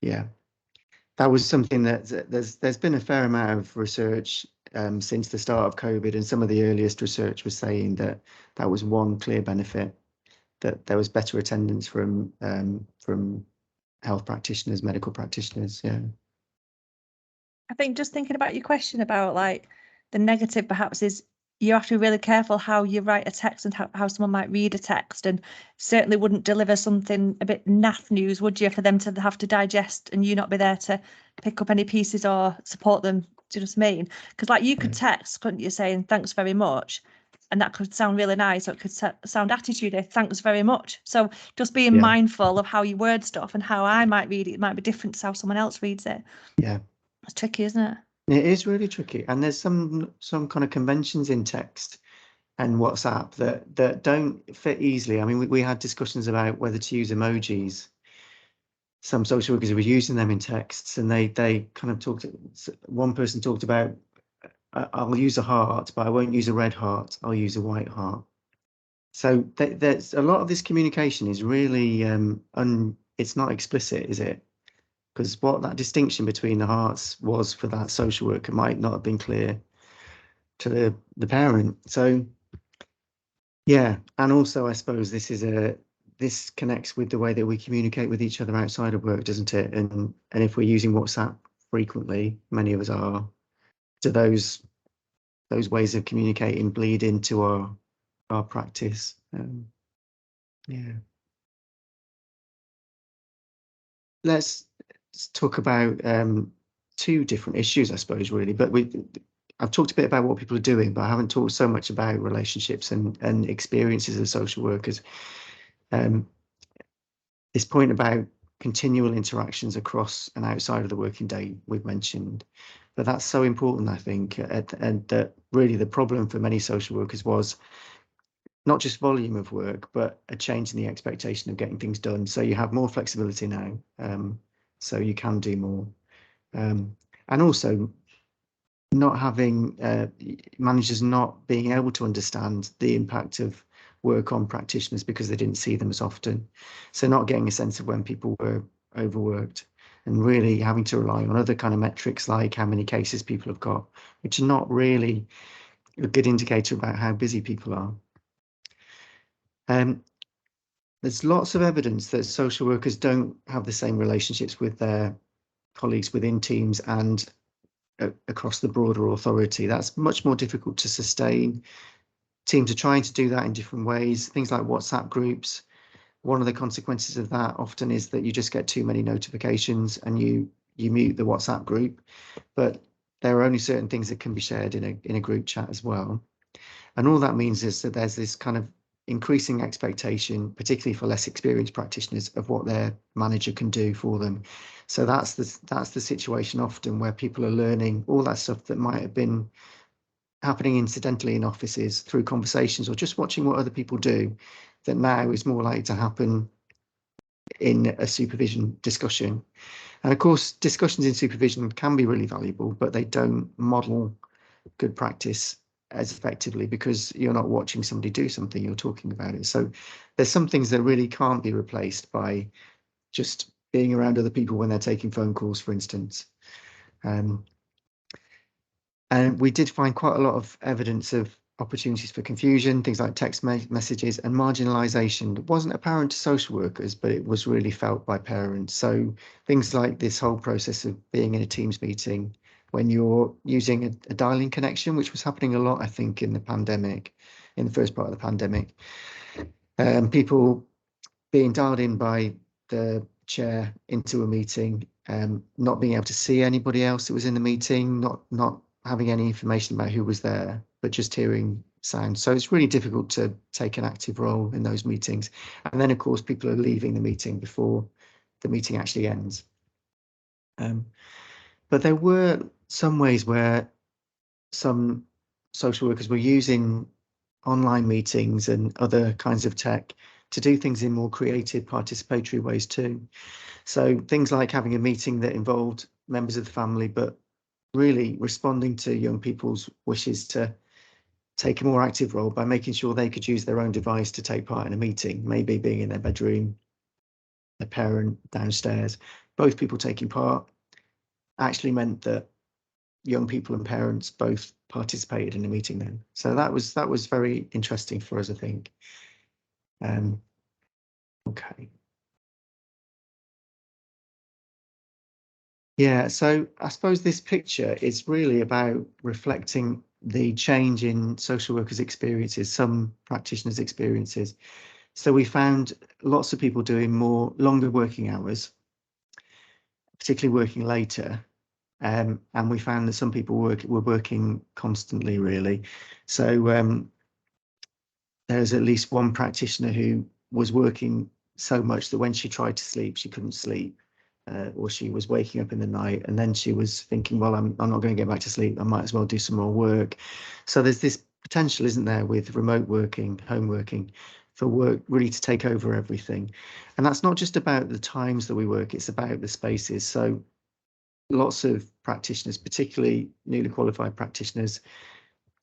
Yeah, that was something that there's been a fair amount of research since the start of COVID, and some of the earliest research was saying that was one clear benefit, that there was better attendance from health practitioners, medical practitioners. Yeah. I think just thinking about your question about like the negative perhaps is you have to be really careful how you write a text and how someone might read a text, and certainly wouldn't deliver something a bit naff news, would you, for them to have to digest and you not be there to pick up any pieces or support them. Do you know what I mean? Because like you could text, couldn't you, saying thanks very much, and that could sound really nice, or it could sound attitudey, thanks very much. So just being mindful of how you word stuff and how I might read it might be different to how someone else reads it. Yeah. It's tricky, isn't it? It is really tricky, and there's some kind of conventions in text and WhatsApp that don't fit easily. I mean, we had discussions about whether to use emojis. Some social workers were using them in texts, and they kind of talked. One person talked about, I'll use a heart, but I won't use a red heart. I'll use a white heart. So there's a lot of this communication is really it's not explicit, is it? Because what that distinction between the hearts was for that social worker might not have been clear to the parent. So Yeah, and also I suppose this connects with the way that we communicate with each other outside of work, doesn't it? And if we're using WhatsApp frequently, many of us are, do those ways of communicating bleed into our practice? Yeah. Let's talk about two different issues, I suppose, really. But I've talked a bit about what people are doing, but I haven't talked so much about relationships and experiences of social workers. This point about continual interactions across and outside of the working day we've mentioned, but that's so important, I think, and that really the problem for many social workers was not just volume of work, but a change in the expectation of getting things done. So you have more flexibility now, so you can do more, and also not having managers not being able to understand the impact of work on practitioners because they didn't see them as often. So not getting a sense of when people were overworked and really having to rely on other kind of metrics like how many cases people have got, which are not really a good indicator about how busy people are. There's lots of evidence that social workers don't have the same relationships with their colleagues within teams and across the broader authority. That's much more difficult to sustain. Teams are trying to do that in different ways. Things like WhatsApp groups. One of the consequences of that often is that you just get too many notifications and you mute the WhatsApp group. But there are only certain things that can be shared in a group chat as well. And all that means is that there's this kind of increasing expectation, particularly for less experienced practitioners, of what their manager can do for them. So that's the situation often where people are learning all that stuff that might have been happening incidentally in offices through conversations or just watching what other people do, that now is more likely to happen in a supervision discussion. And of course, discussions in supervision can be really valuable, but they don't model good practice as effectively because you're not watching somebody do something, you're talking about it. So there's some things that really can't be replaced by just being around other people when they're taking phone calls, for instance. And we did find quite a lot of evidence of opportunities for confusion, things like text messages and marginalisation that wasn't apparent to social workers, but it was really felt by parents. So things like this whole process of being in a Teams meeting when you're using a dialing connection, which was happening a lot, I think, in the pandemic, in the first part of the pandemic. People being dialed in by the chair into a meeting, not being able to see anybody else that was in the meeting, not having any information about who was there, but just hearing sound. So it's really difficult to take an active role in those meetings. And then, of course, people are leaving the meeting before the meeting actually ends. But there were some ways where some social workers were using online meetings and other kinds of tech to do things in more creative, participatory ways too. So things like having a meeting that involved members of the family, but really responding to young people's wishes to take a more active role by making sure they could use their own device to take part in a meeting, maybe being in their bedroom, a parent downstairs, both people taking part, actually meant that young people and parents both participated in the meeting then. So that was very interesting for us, I think. Okay. Yeah, so I suppose this picture is really about reflecting the change in social workers' experiences, some practitioners' experiences. So we found lots of people doing longer working hours, particularly working later. And we found that some people were working constantly, really. So there's at least one practitioner who was working so much that when she tried to sleep, she couldn't sleep. Or she was waking up in the night and then she was thinking, well, I'm not going to get back to sleep. I might as well do some more work. So there's this potential, isn't there, with remote working, home working, for work really to take over everything. And that's not just about the times that we work, it's about the spaces. So lots of practitioners, particularly newly qualified practitioners,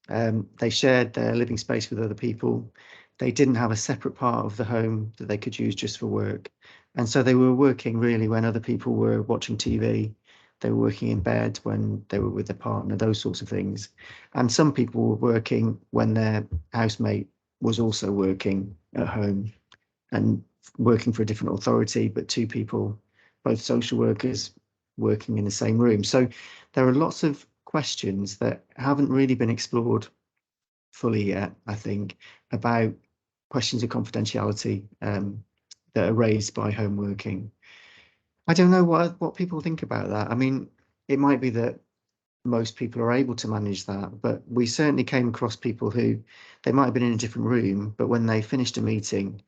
they shared their living space with other people. They didn't have a separate part of the home that they could use just for work. And so they were working really when other people were watching TV. They were working in bed when they were with their partner, those sorts of things. And some people were working when their housemate was also working at home and working for a different authority, but two people, both social workers, working in the same room. So there are lots of questions that haven't really been explored fully yet, I think, about questions of confidentiality that are raised by home working. I don't know what people think about that. I mean, it might be that most people are able to manage that, but we certainly came across people who they might have been in a different room, but when they finished a meeting,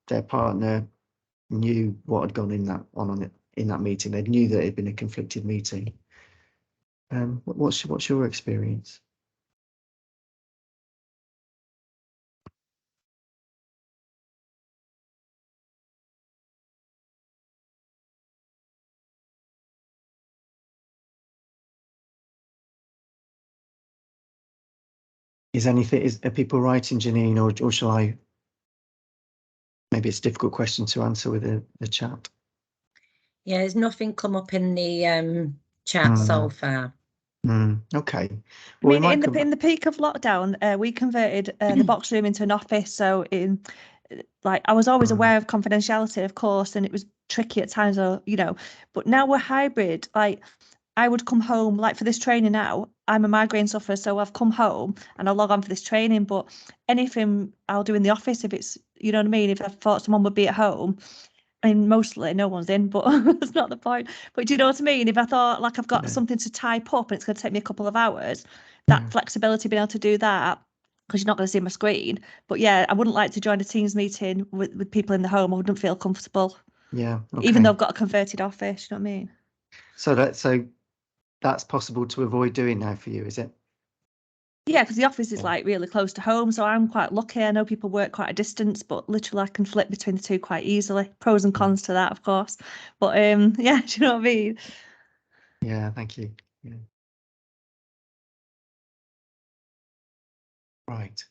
their partner knew what had gone in that meeting. They knew that it had been a conflicted meeting. What's your experience? Are people writing, Janine, or shall I? Maybe it's a difficult question to answer with the chat. Yeah, there's nothing come up in the chat so far. Okay. Well, I mean, in the peak of lockdown, we converted the box room into an office. So I was always aware of confidentiality, of course, and it was tricky at times, but now we're hybrid. Like, I would come home, like for this training now, I'm a migraine sufferer, so I've come home and I'll log on for this training, but anything I'll do in the office if it's, you know what I mean, if I thought someone would be at home, I mean, mostly no one's in, but that's not the point. But do you know what I mean? If I thought like I've got something to type up and it's going to take me a couple of hours, that flexibility, being able to do that, because you're not going to see my screen. But yeah, I wouldn't like to join a Teams meeting with people in the home. I wouldn't feel comfortable. Yeah. Okay. Even though I've got a converted office, you know what I mean? So that's possible to avoid doing now for you, is it? Yeah, because the office is like really close to home, so I'm quite lucky. I know people work quite a distance, but literally I can flip between the two quite easily. Pros and cons to that, of course. But yeah, do you know what I mean? Yeah, thank you. Yeah. Right.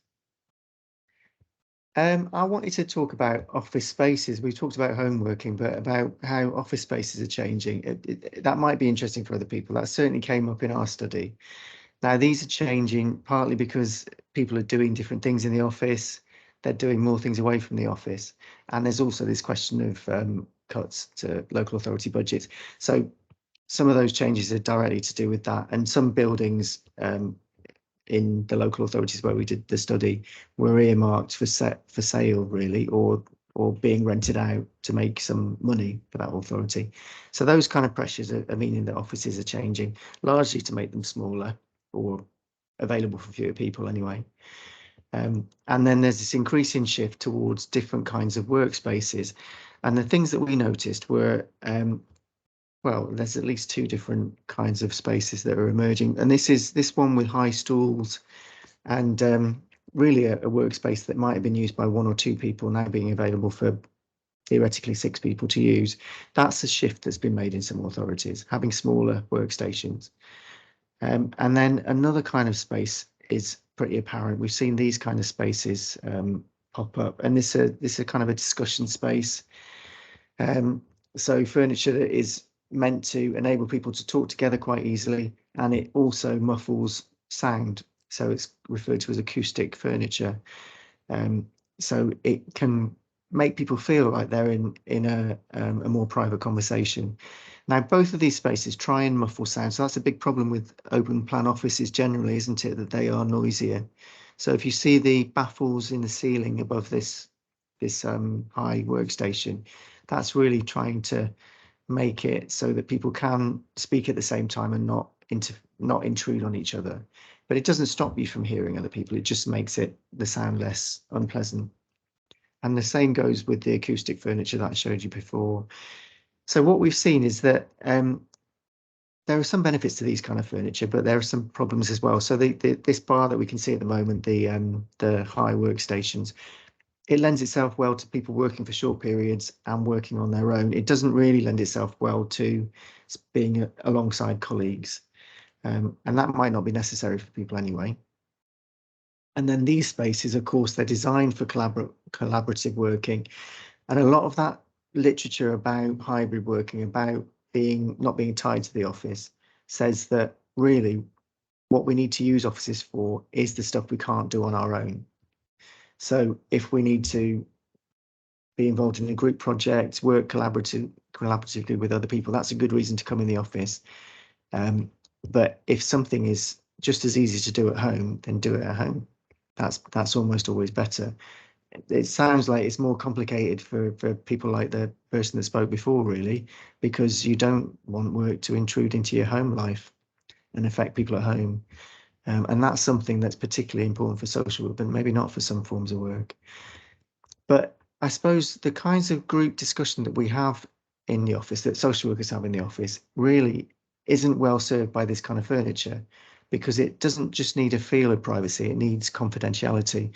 I wanted to talk about office spaces. We talked about home working, but about how office spaces are changing. That might be interesting for other people. That certainly came up in our study. Now, these are changing partly because people are doing different things in the office. They're doing more things away from the office. And there's also this question of cuts to local authority budgets. So some of those changes are directly to do with that. And some buildings in the local authorities where we did the study were earmarked for sale, really, or being rented out to make some money for that authority. So those kind of pressures are meaning that offices are changing, largely to make them smaller or available for fewer people anyway. And then there's this increasing shift towards different kinds of workspaces. And the things that we noticed were, well, there's at least two different kinds of spaces that are emerging. And this one with high stools and really a workspace that might have been used by one or two people now being available for theoretically 6 people to use. That's a shift that's been made in some authorities, having smaller workstations. And then another kind of space is pretty apparent. We've seen these kind of spaces pop up, and this is kind of a discussion space. So furniture that is meant to enable people to talk together quite easily, and it also muffles sound. So it's referred to as acoustic furniture. So it can make people feel like they're in a more private conversation. Now, both of these spaces try and muffle sound. So that's a big problem with open plan offices generally, isn't it? That they are noisier. So if you see the baffles in the ceiling above this high workstation, that's really trying to make it so that people can speak at the same time and not intrude on each other. But it doesn't stop you from hearing other people. It just makes the sound less unpleasant. And the same goes with the acoustic furniture that I showed you before. So what we've seen is that there are some benefits to these kind of furniture, but there are some problems as well. So this bar that we can see at the moment, the high workstations, it lends itself well to people working for short periods and working on their own. It doesn't really lend itself well to being alongside colleagues. And that might not be necessary for people anyway. And then these spaces, of course, they're designed for collaborative working. And a lot of that literature about hybrid working, about not being tied to the office, says that really what we need to use offices for is the stuff we can't do on our own. So if we need to be involved in a group project, work collaboratively with other people, that's a good reason to come in the office. But if something is just as easy to do at home, then do it at home. That's almost always better. It sounds like it's more complicated for people like the person that spoke before, really, because you don't want work to intrude into your home life and affect people at home. And that's something that's particularly important for social work, but maybe not for some forms of work. But I suppose the kinds of group discussion that we have in the office, that social workers have in the office, really isn't well served by this kind of furniture, because it doesn't just need a feel of privacy, it needs confidentiality.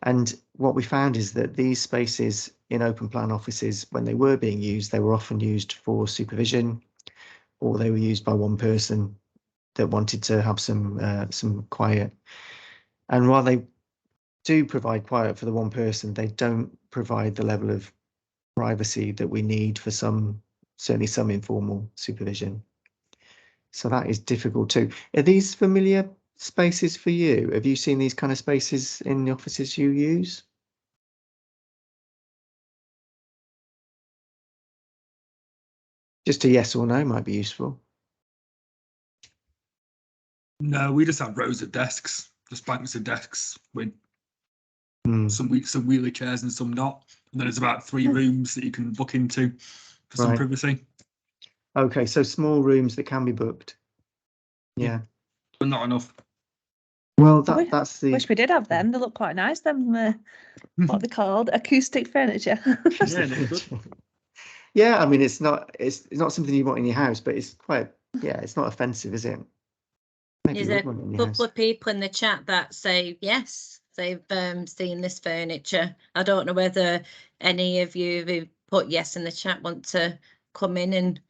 And what we found is that these spaces in open plan offices, when they were being used, they were often used for supervision, or they were used by one person that wanted to have some quiet. And while they do provide quiet for the one person, they don't provide the level of privacy that we need for certainly some informal supervision. So that is difficult too. Are these familiar spaces for you? Have you seen these kind of spaces in the offices you use? Just a yes or no might be useful. No, we just have rows of desks, just banks of desks with some wheelie chairs and some not. And then there's about 3 rooms that you can book into for some privacy. Okay, so small rooms that can be booked. Yeah. But not enough. Well, that's the... Wish we did have them. They look quite nice, them, what they're called, acoustic furniture. Yeah, no, good. Yeah, I mean, it's not something you want in your house, but it's quite, yeah, it's not offensive, is it? There's a couple of people in the chat that say yes, they've seen this furniture. I don't know whether any of you who put yes in the chat want to come in and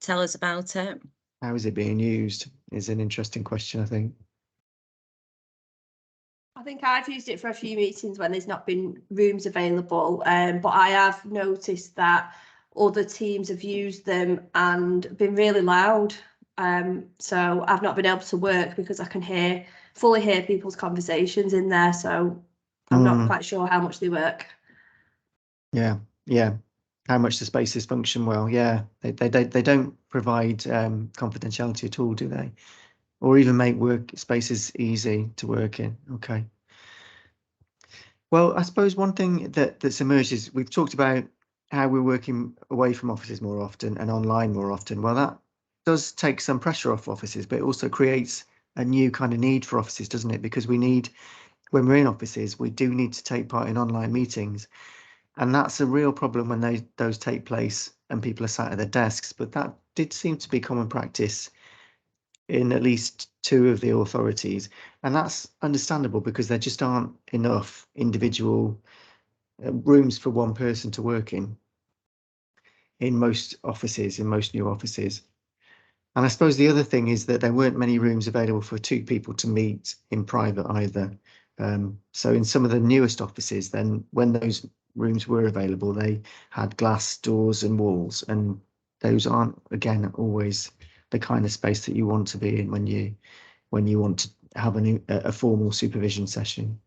tell us about it. How is it being used is an interesting question, I think. I think I've used it for a few meetings when there's not been rooms available, but I have noticed that other teams have used them and been really loud. So I've not been able to work because I can fully hear people's conversations in there. So I'm not quite sure how much they work. Yeah, yeah. How much the spaces function well. Yeah, they don't provide confidentiality at all, do they? Or even make work spaces easy to work in. Okay. Well, I suppose one thing that's emerged is we've talked about how we're working away from offices more often and online more often. Well, that does take some pressure off offices, but it also creates a new kind of need for offices, doesn't it? Because we need, when we're in offices, we do need to take part in online meetings. And that's a real problem when those take place and people are sat at their desks. But that did seem to be common practice in at least 2 of the authorities. And that's understandable because there just aren't enough individual rooms for one person to work in most offices, in most new offices. And I suppose the other thing is that there weren't many rooms available for 2 people to meet in private either. So in some of the newest offices, then when those rooms were available, they had glass doors and walls, and those aren't, again, always the kind of space that you want to be in when you want to have a formal supervision session.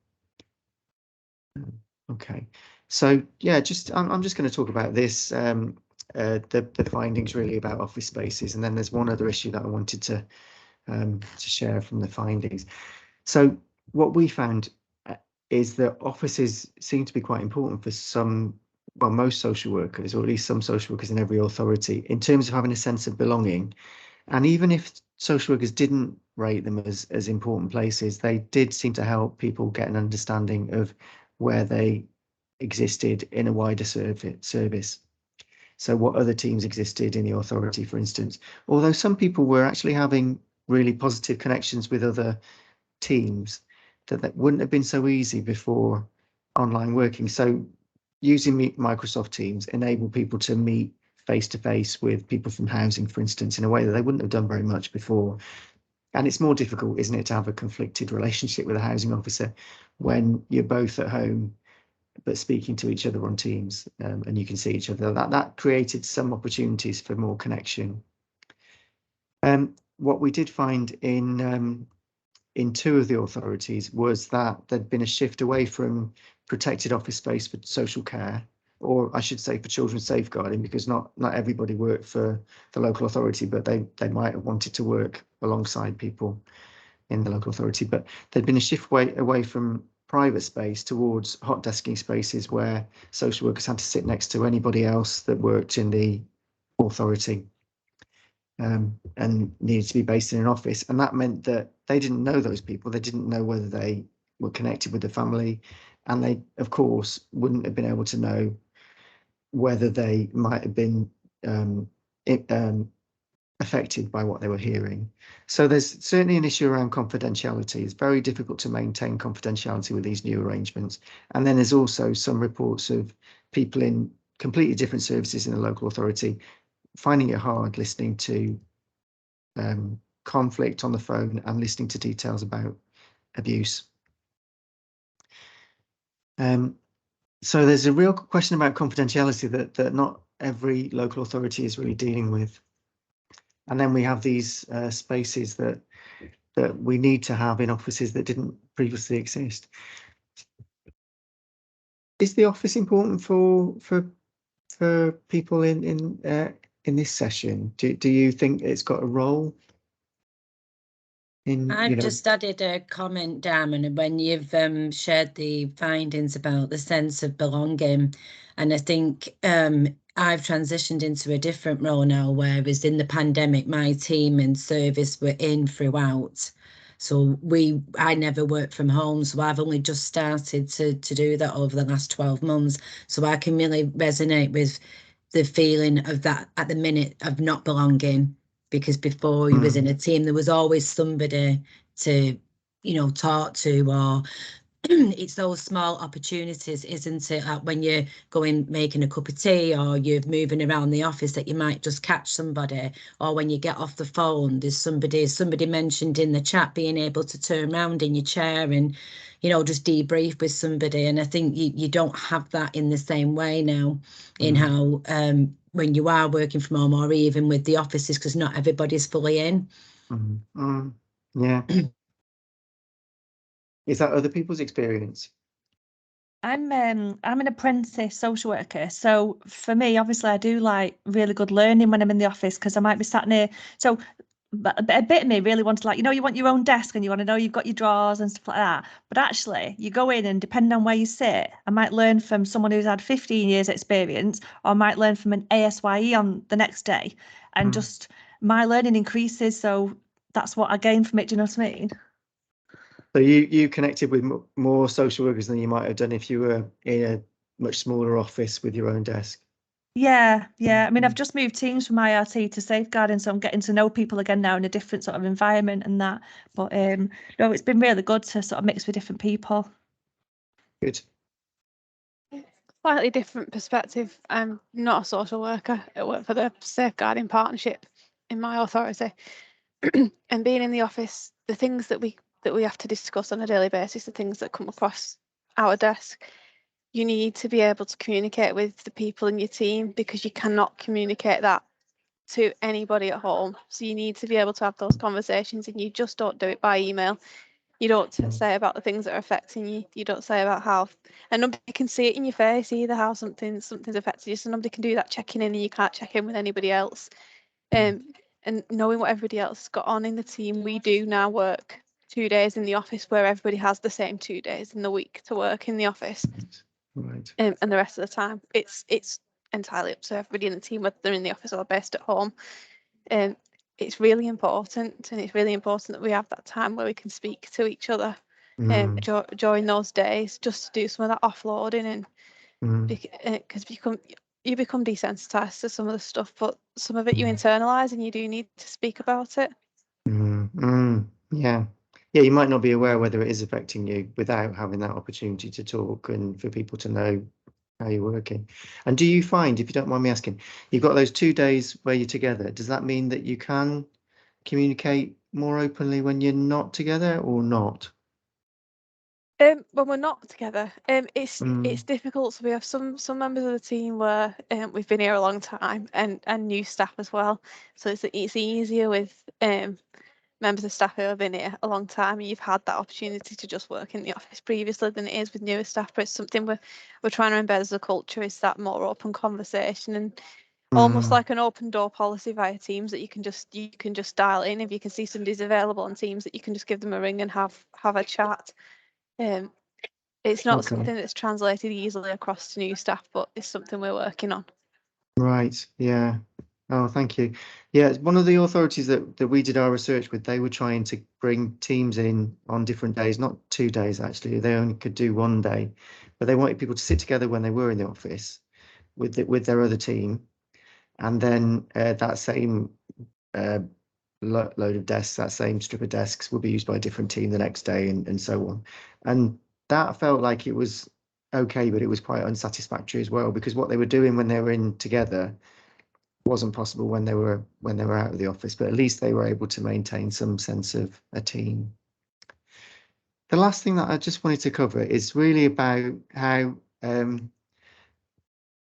Okay, so yeah, I'm just going to talk about this, the findings really about office spaces, and then there's one other issue that I wanted to share from the findings. So what we found is that offices seem to be quite important for most social workers, or at least some social workers in every authority, in terms of having a sense of belonging. And even if social workers didn't rate them as important places, they did seem to help people get an understanding of where they existed in a wider service. So what other teams existed in the authority, for instance, although some people were actually having really positive connections with other teams that wouldn't have been so easy before online working. So using Microsoft Teams enabled people to meet face-to-face with people from housing, for instance, in a way that they wouldn't have done very much before. And it's more difficult, isn't it, to have a conflicted relationship with a housing officer when you're both at home but speaking to each other on Teams, and you can see each other. That created some opportunities for more connection. What we did find in 2 of the authorities was that there'd been a shift away from protected office space for social care, or I should say for children's safeguarding, because not everybody worked for the local authority, but they might have wanted to work alongside people in the local authority. But there'd been a shift away from private space towards hot desking spaces where social workers had to sit next to anybody else that worked in the authority, and needed to be based in an office. And that meant that they didn't know those people. They didn't know whether they were connected with the family, and they, of course, wouldn't have been able to know whether they might have been affected by what they were hearing. So there's certainly an issue around confidentiality. It's very difficult to maintain confidentiality with these new arrangements. And then there's also some reports of people in completely different services in the local authority finding it hard listening to conflict on the phone and listening to details about abuse. So there's a real question about confidentiality that not every local authority is really dealing with. And then we have these spaces that we need to have in offices that didn't previously exist. Is the office important for people in this session? Do you think it's got a role? I've just added a comment, Dharman, when you've shared the findings about the sense of belonging, and I think I've transitioned into a different role now, whereas in the pandemic, my team and service were in throughout. So I never worked from home, so I've only just started to do that over the last 12 months. So I can really resonate with the feeling of that at the minute of not belonging, because before you was in a team, there was always somebody to, talk to, or it's those small opportunities, isn't it? Like when you're going making a cup of tea, or you're moving around the office, that you might just catch somebody, or when you get off the phone, there's somebody mentioned in the chat being able to turn around in your chair and, just debrief with somebody. And I think you don't have that in the same way now in how when you are working from home, or even with the offices, because not everybody's fully in. Yeah. Is that other people's experience? I'm an apprentice social worker, so for me, obviously, I do like really good learning when I'm in the office, because I might be sat near. So a bit of me really wants to, like, you want your own desk and you want to know you've got your drawers and stuff like that. But actually, you go in and depending on where you sit, I might learn from someone who's had 15 years experience, or I might learn from an ASYE on the next day, and just my learning increases. So that's what I gain from it. Do you know what I mean? So you connected with more social workers than you might have done if you were in a much smaller office with your own desk. Yeah. I mean, I've just moved teams from IRT to safeguarding, so I'm getting to know people again now in a different sort of environment and that. But no, it's been really good to sort of mix with different people. Good. Slightly different perspective. I'm not a social worker. I work for the Safeguarding Partnership in my authority. And being in the office, the things that we have to discuss on a daily basis, the things that come across our desk, you need to be able to communicate with the people in your team, because you cannot communicate that to anybody at home. So you need to be able to have those conversations, and you just don't do it by email. You don't say about the things that are affecting you. You don't say about how, and nobody can see it in your face either, how something's affected you. So nobody can do that checking in, and you can't check in with anybody else. And knowing what everybody else has got on in the team, we do now work 2 days in the office, where everybody has the same 2 days in the week to work in the office. Right. And the rest of the time, it's entirely up to everybody in the team, whether they're in the office or based at home. It's really important, and it's really important that we have that time where we can speak to each other during those days, just to do some of that offloading, and because you become desensitized to some of the stuff, but some of it you internalize, and you do need to speak about it. Yeah, you might not be aware whether it is affecting you without having that opportunity to talk and for people to know how you're working. And do you find, if you don't mind me asking, you've got those 2 days where you're together, does that mean that you can communicate more openly when you're not together, or not? When we're not together, it's difficult. So we have some members of the team where we've been here a long time, and new staff as well. So it's easier with members of staff who have been here a long time, and you've had that opportunity to just work in the office previously than it is with newer staff. But it's something we're trying to embed as a culture, is that more open conversation, and almost like an open door policy via Teams that you can just dial in if you can see somebody's available on Teams, that you can just give them a ring and have a chat. It's not something that's translated easily across to new staff, but it's something we're working on. Right, yeah. Oh, thank you. Yeah, one of the authorities that we did our research with, they were trying to bring teams in on different days, not 2 days actually. They only could do 1 day, but they wanted people to sit together when they were in the office with their other team, and then that same load of desks, that same strip of desks, will be used by a different team the next day, and so on. And that felt like it was okay, but it was quite unsatisfactory as well, because what they were doing when they were in together wasn't possible when they were out of the office, but at least they were able to maintain some sense of a team. The last thing that I just wanted to cover is really about how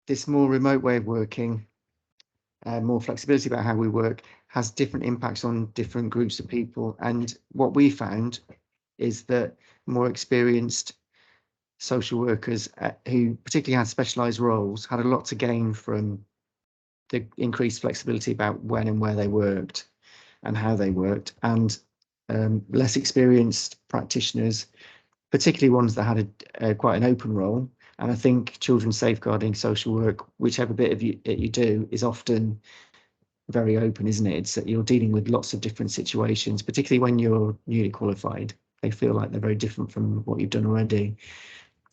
this more remote way of working, more flexibility about how we work, has different impacts on different groups of people. And what we found is that more experienced social workers who particularly had specialised roles had a lot to gain from the increased flexibility about when and where they worked and how they worked, and less experienced practitioners, particularly ones that had quite an open role. And I think children's safeguarding social work, whichever bit of you do, is often very open, isn't it? It's that you're dealing with lots of different situations, particularly when you're newly qualified. They feel like they're very different from what you've done already.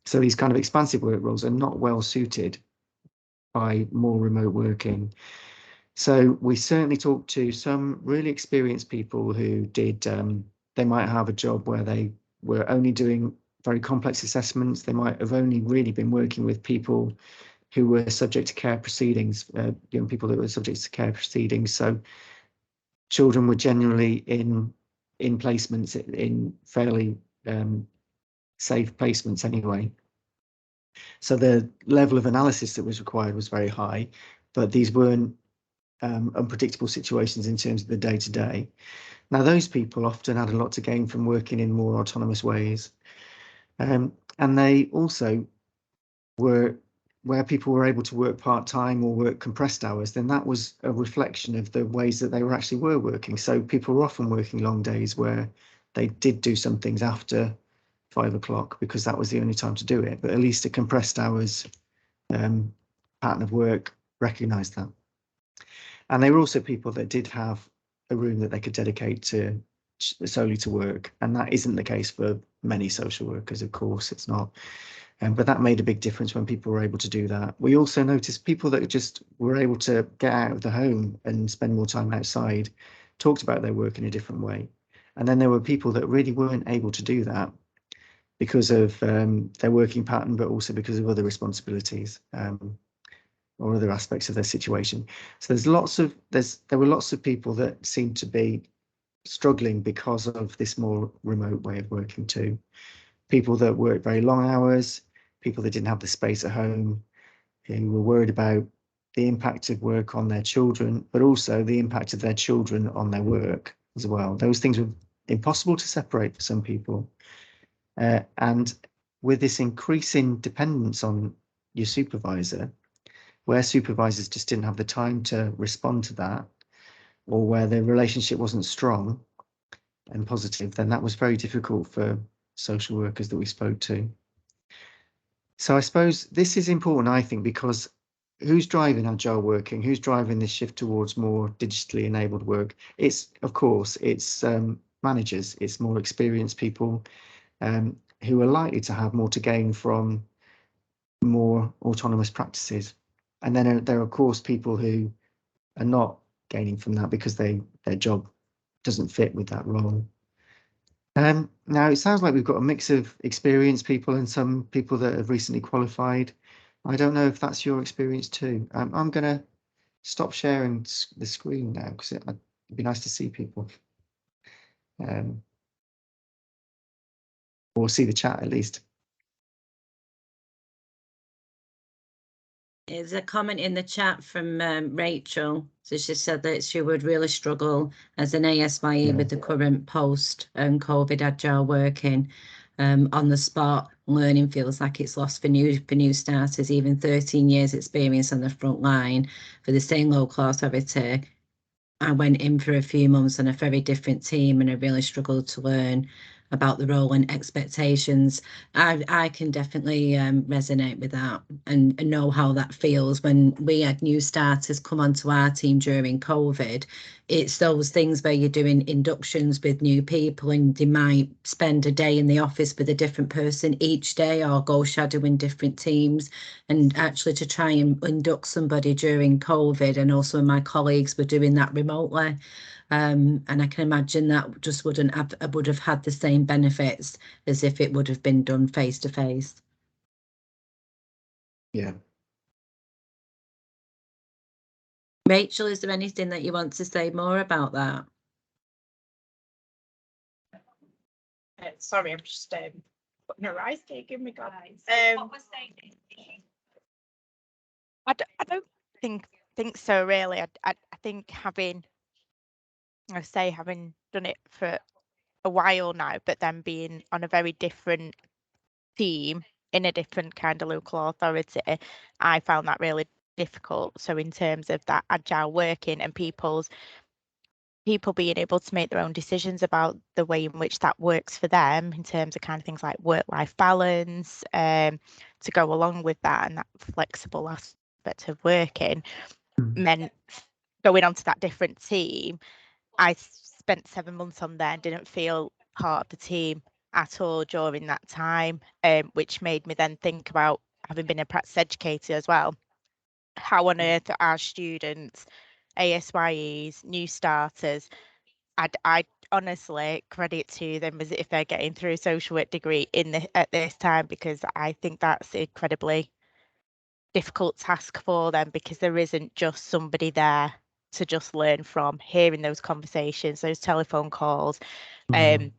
So these kind of expansive work roles are not well suited by more remote working. So we certainly talked to some really experienced people who did, they might have a job where they were only doing very complex assessments. They might have only really been working with people who were subject to care proceedings, young people that were subject to care proceedings. So children were generally in placements, in fairly safe placements anyway. So the level of analysis that was required was very high, but these weren't unpredictable situations in terms of the day-to-day. Now, those people often had a lot to gain from working in more autonomous ways. And they also were, where people were able to work part-time or work compressed hours, then that was a reflection of the ways that they were working. So people were often working long days where they did do some things after 5 o'clock because that was the only time to do it. But at least a compressed hours pattern of work recognised that. And they were also people that did have a room that they could dedicate to solely to work. And that isn't the case for many social workers, of course, it's not. But that made a big difference when people were able to do that. We also noticed people that just were able to get out of the home and spend more time outside, talked about their work in a different way. And then there were people that really weren't able to do that because of their working pattern, but also because of other responsibilities. Or other aspects of their situation. So there were lots of people that seemed to be struggling because of this more remote way of working too. People that worked very long hours, people that didn't have the space at home, who were worried about the impact of work on their children, but also the impact of their children on their work as well. Those things were impossible to separate for some people. And with this increasing dependence on your supervisor, where supervisors just didn't have the time to respond to that, or where the relationship wasn't strong and positive, then that was very difficult for social workers that we spoke to. So I suppose this is important, I think, because who's driving agile working? Who's driving this shift towards more digitally enabled work? It's, of course, it's managers, it's more experienced people who are likely to have more to gain from more autonomous practices. And then there are, of course, people who are not gaining from that because their job doesn't fit with that role. Now, it sounds like we've got a mix of experienced people and some people that have recently qualified. I don't know if that's your experience too. I'm going to stop sharing the screen now because it'd be nice to see people. Or see the chat at least. There's a comment in the chat from Rachel. So she said that she would really struggle as an ASYE with the current post COVID agile working. On the spot learning feels like it's lost for new starters. Even 13 years experience on the front line for the same local authority. I went in for a few months on a very different team, and I really struggled to learn about the role and expectations. I can definitely resonate with that and know how that feels when we had new starters come onto our team during COVID. It's those things where you're doing inductions with new people and they might spend a day in the office with a different person each day or go shadowing different teams. And actually to try and induct somebody during COVID, and also my colleagues were doing that remotely. And I can imagine that just would have had the same benefits as if it would have been done face to face. Yeah. Rachel, is there anything that you want to say more about that? Sorry, I'm just putting a rice cake in my guys. What was I don't think so really. I think having done it for a while now, but then being on a very different team in a different kind of local authority, I found that really difficult. So in terms of that agile working and people being able to make their own decisions about the way in which that works for them, in terms of kind of things like work-life balance, to go along with that, and that flexible aspect of working, meant going on to that different team. I spent 7 months on there and didn't feel part of the team at all during that time, which made me then think about, having been a practice educator as well, how on earth are our students, ASYEs, new starters, I'd honestly credit to them as if they're getting through a social work degree at this time, because I think that's incredibly difficult task for them, because there isn't just somebody there to just learn from. Hearing those conversations, those telephone calls, the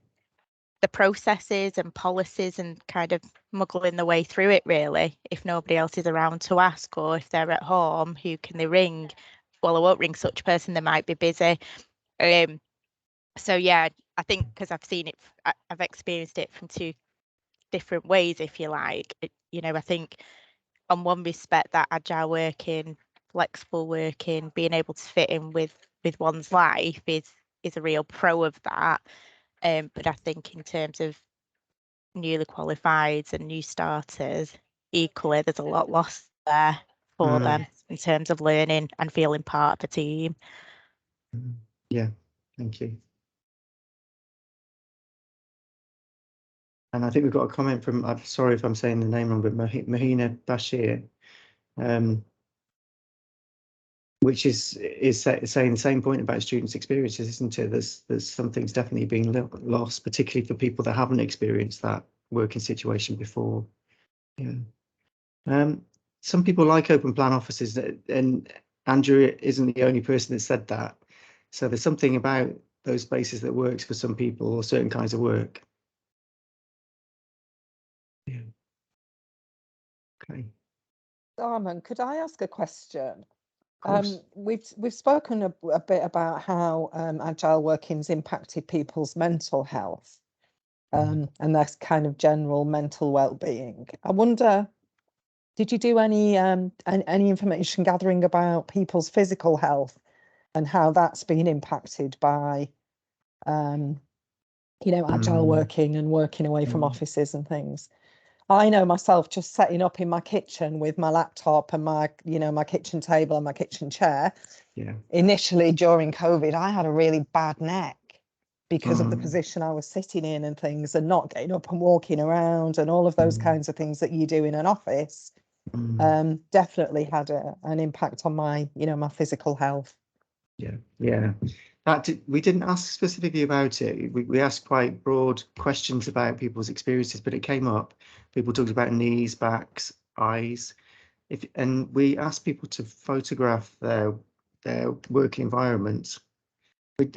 processes and policies, and kind of muggling the way through it, really. If nobody else is around to ask, or if they're at home, who can they ring? Well, I won't ring such a person, they might be busy. So yeah, I think because I've experienced it from two different ways, if you like. I think on one respect, that agile working, flexible working, being able to fit in with one's life is a real pro of that. But I think in terms of newly qualifieds and new starters, equally, there's a lot lost there for them in terms of learning and feeling part of a team. Yeah, thank you. And I think we've got a comment from, I'm sorry if I'm saying the name wrong, but Mahina Bashir, which is saying the same point about students' experiences, isn't it? There's some things definitely being lost, particularly for people that haven't experienced that working situation before. Yeah. Some people like open plan offices, and Andrew isn't the only person that said that. So there's something about those spaces that works for some people, or certain kinds of work. Yeah. Okay. Dharman, could I ask a question? We've spoken a bit about how agile working's impacted people's mental health, and their kind of general mental well-being. I wonder, did you do any information gathering about people's physical health and how that's been impacted by agile working and working away from offices and things? I know myself, just setting up in my kitchen with my laptop and my kitchen table and my kitchen chair. Yeah. Initially during COVID, I had a really bad neck because of the position I was sitting in and things, and not getting up and walking around and all of those kinds of things that you do in an office. Definitely had an impact on my, my physical health. Yeah. We didn't ask specifically about it. We asked quite broad questions about people's experiences, but it came up. People talked about knees, backs, eyes. And we asked people to photograph their working environments.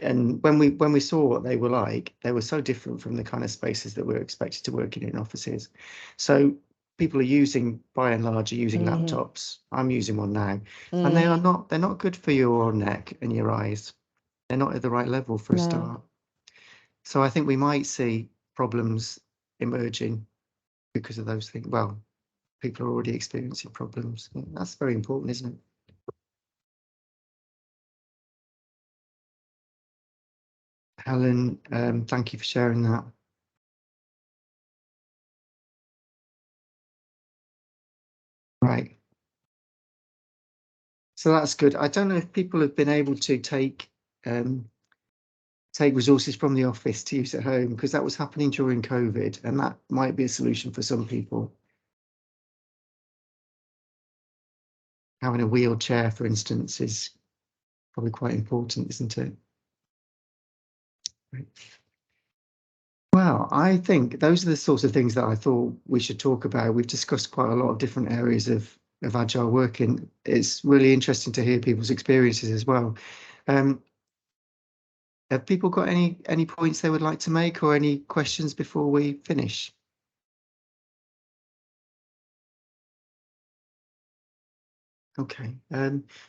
And when we saw what they were like, they were so different from the kind of spaces that we're expected to work in offices. So people are using, by and large, are using laptops. I'm using one now, and they're not good for your neck and your eyes. They're not at the right level for a start. So I think we might see problems emerging because of those things. Well, people are already experiencing problems. That's very important, isn't it? Helen, thank you for sharing that. Right. So that's good. I don't know if people have been able to take resources from the office to use at home, because that was happening during COVID, and that might be a solution for some people. Having a wheelchair, for instance, is probably quite important, isn't it? Right. Well, I think those are the sorts of things that I thought we should talk about. We've discussed quite a lot of different areas of agile working. It's really interesting to hear people's experiences as well. Have people got any points they would like to make, or any questions before we finish? Okay.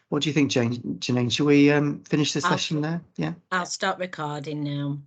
What do you think, Janine? Should we finish the session there? Yeah. I'll stop recording now.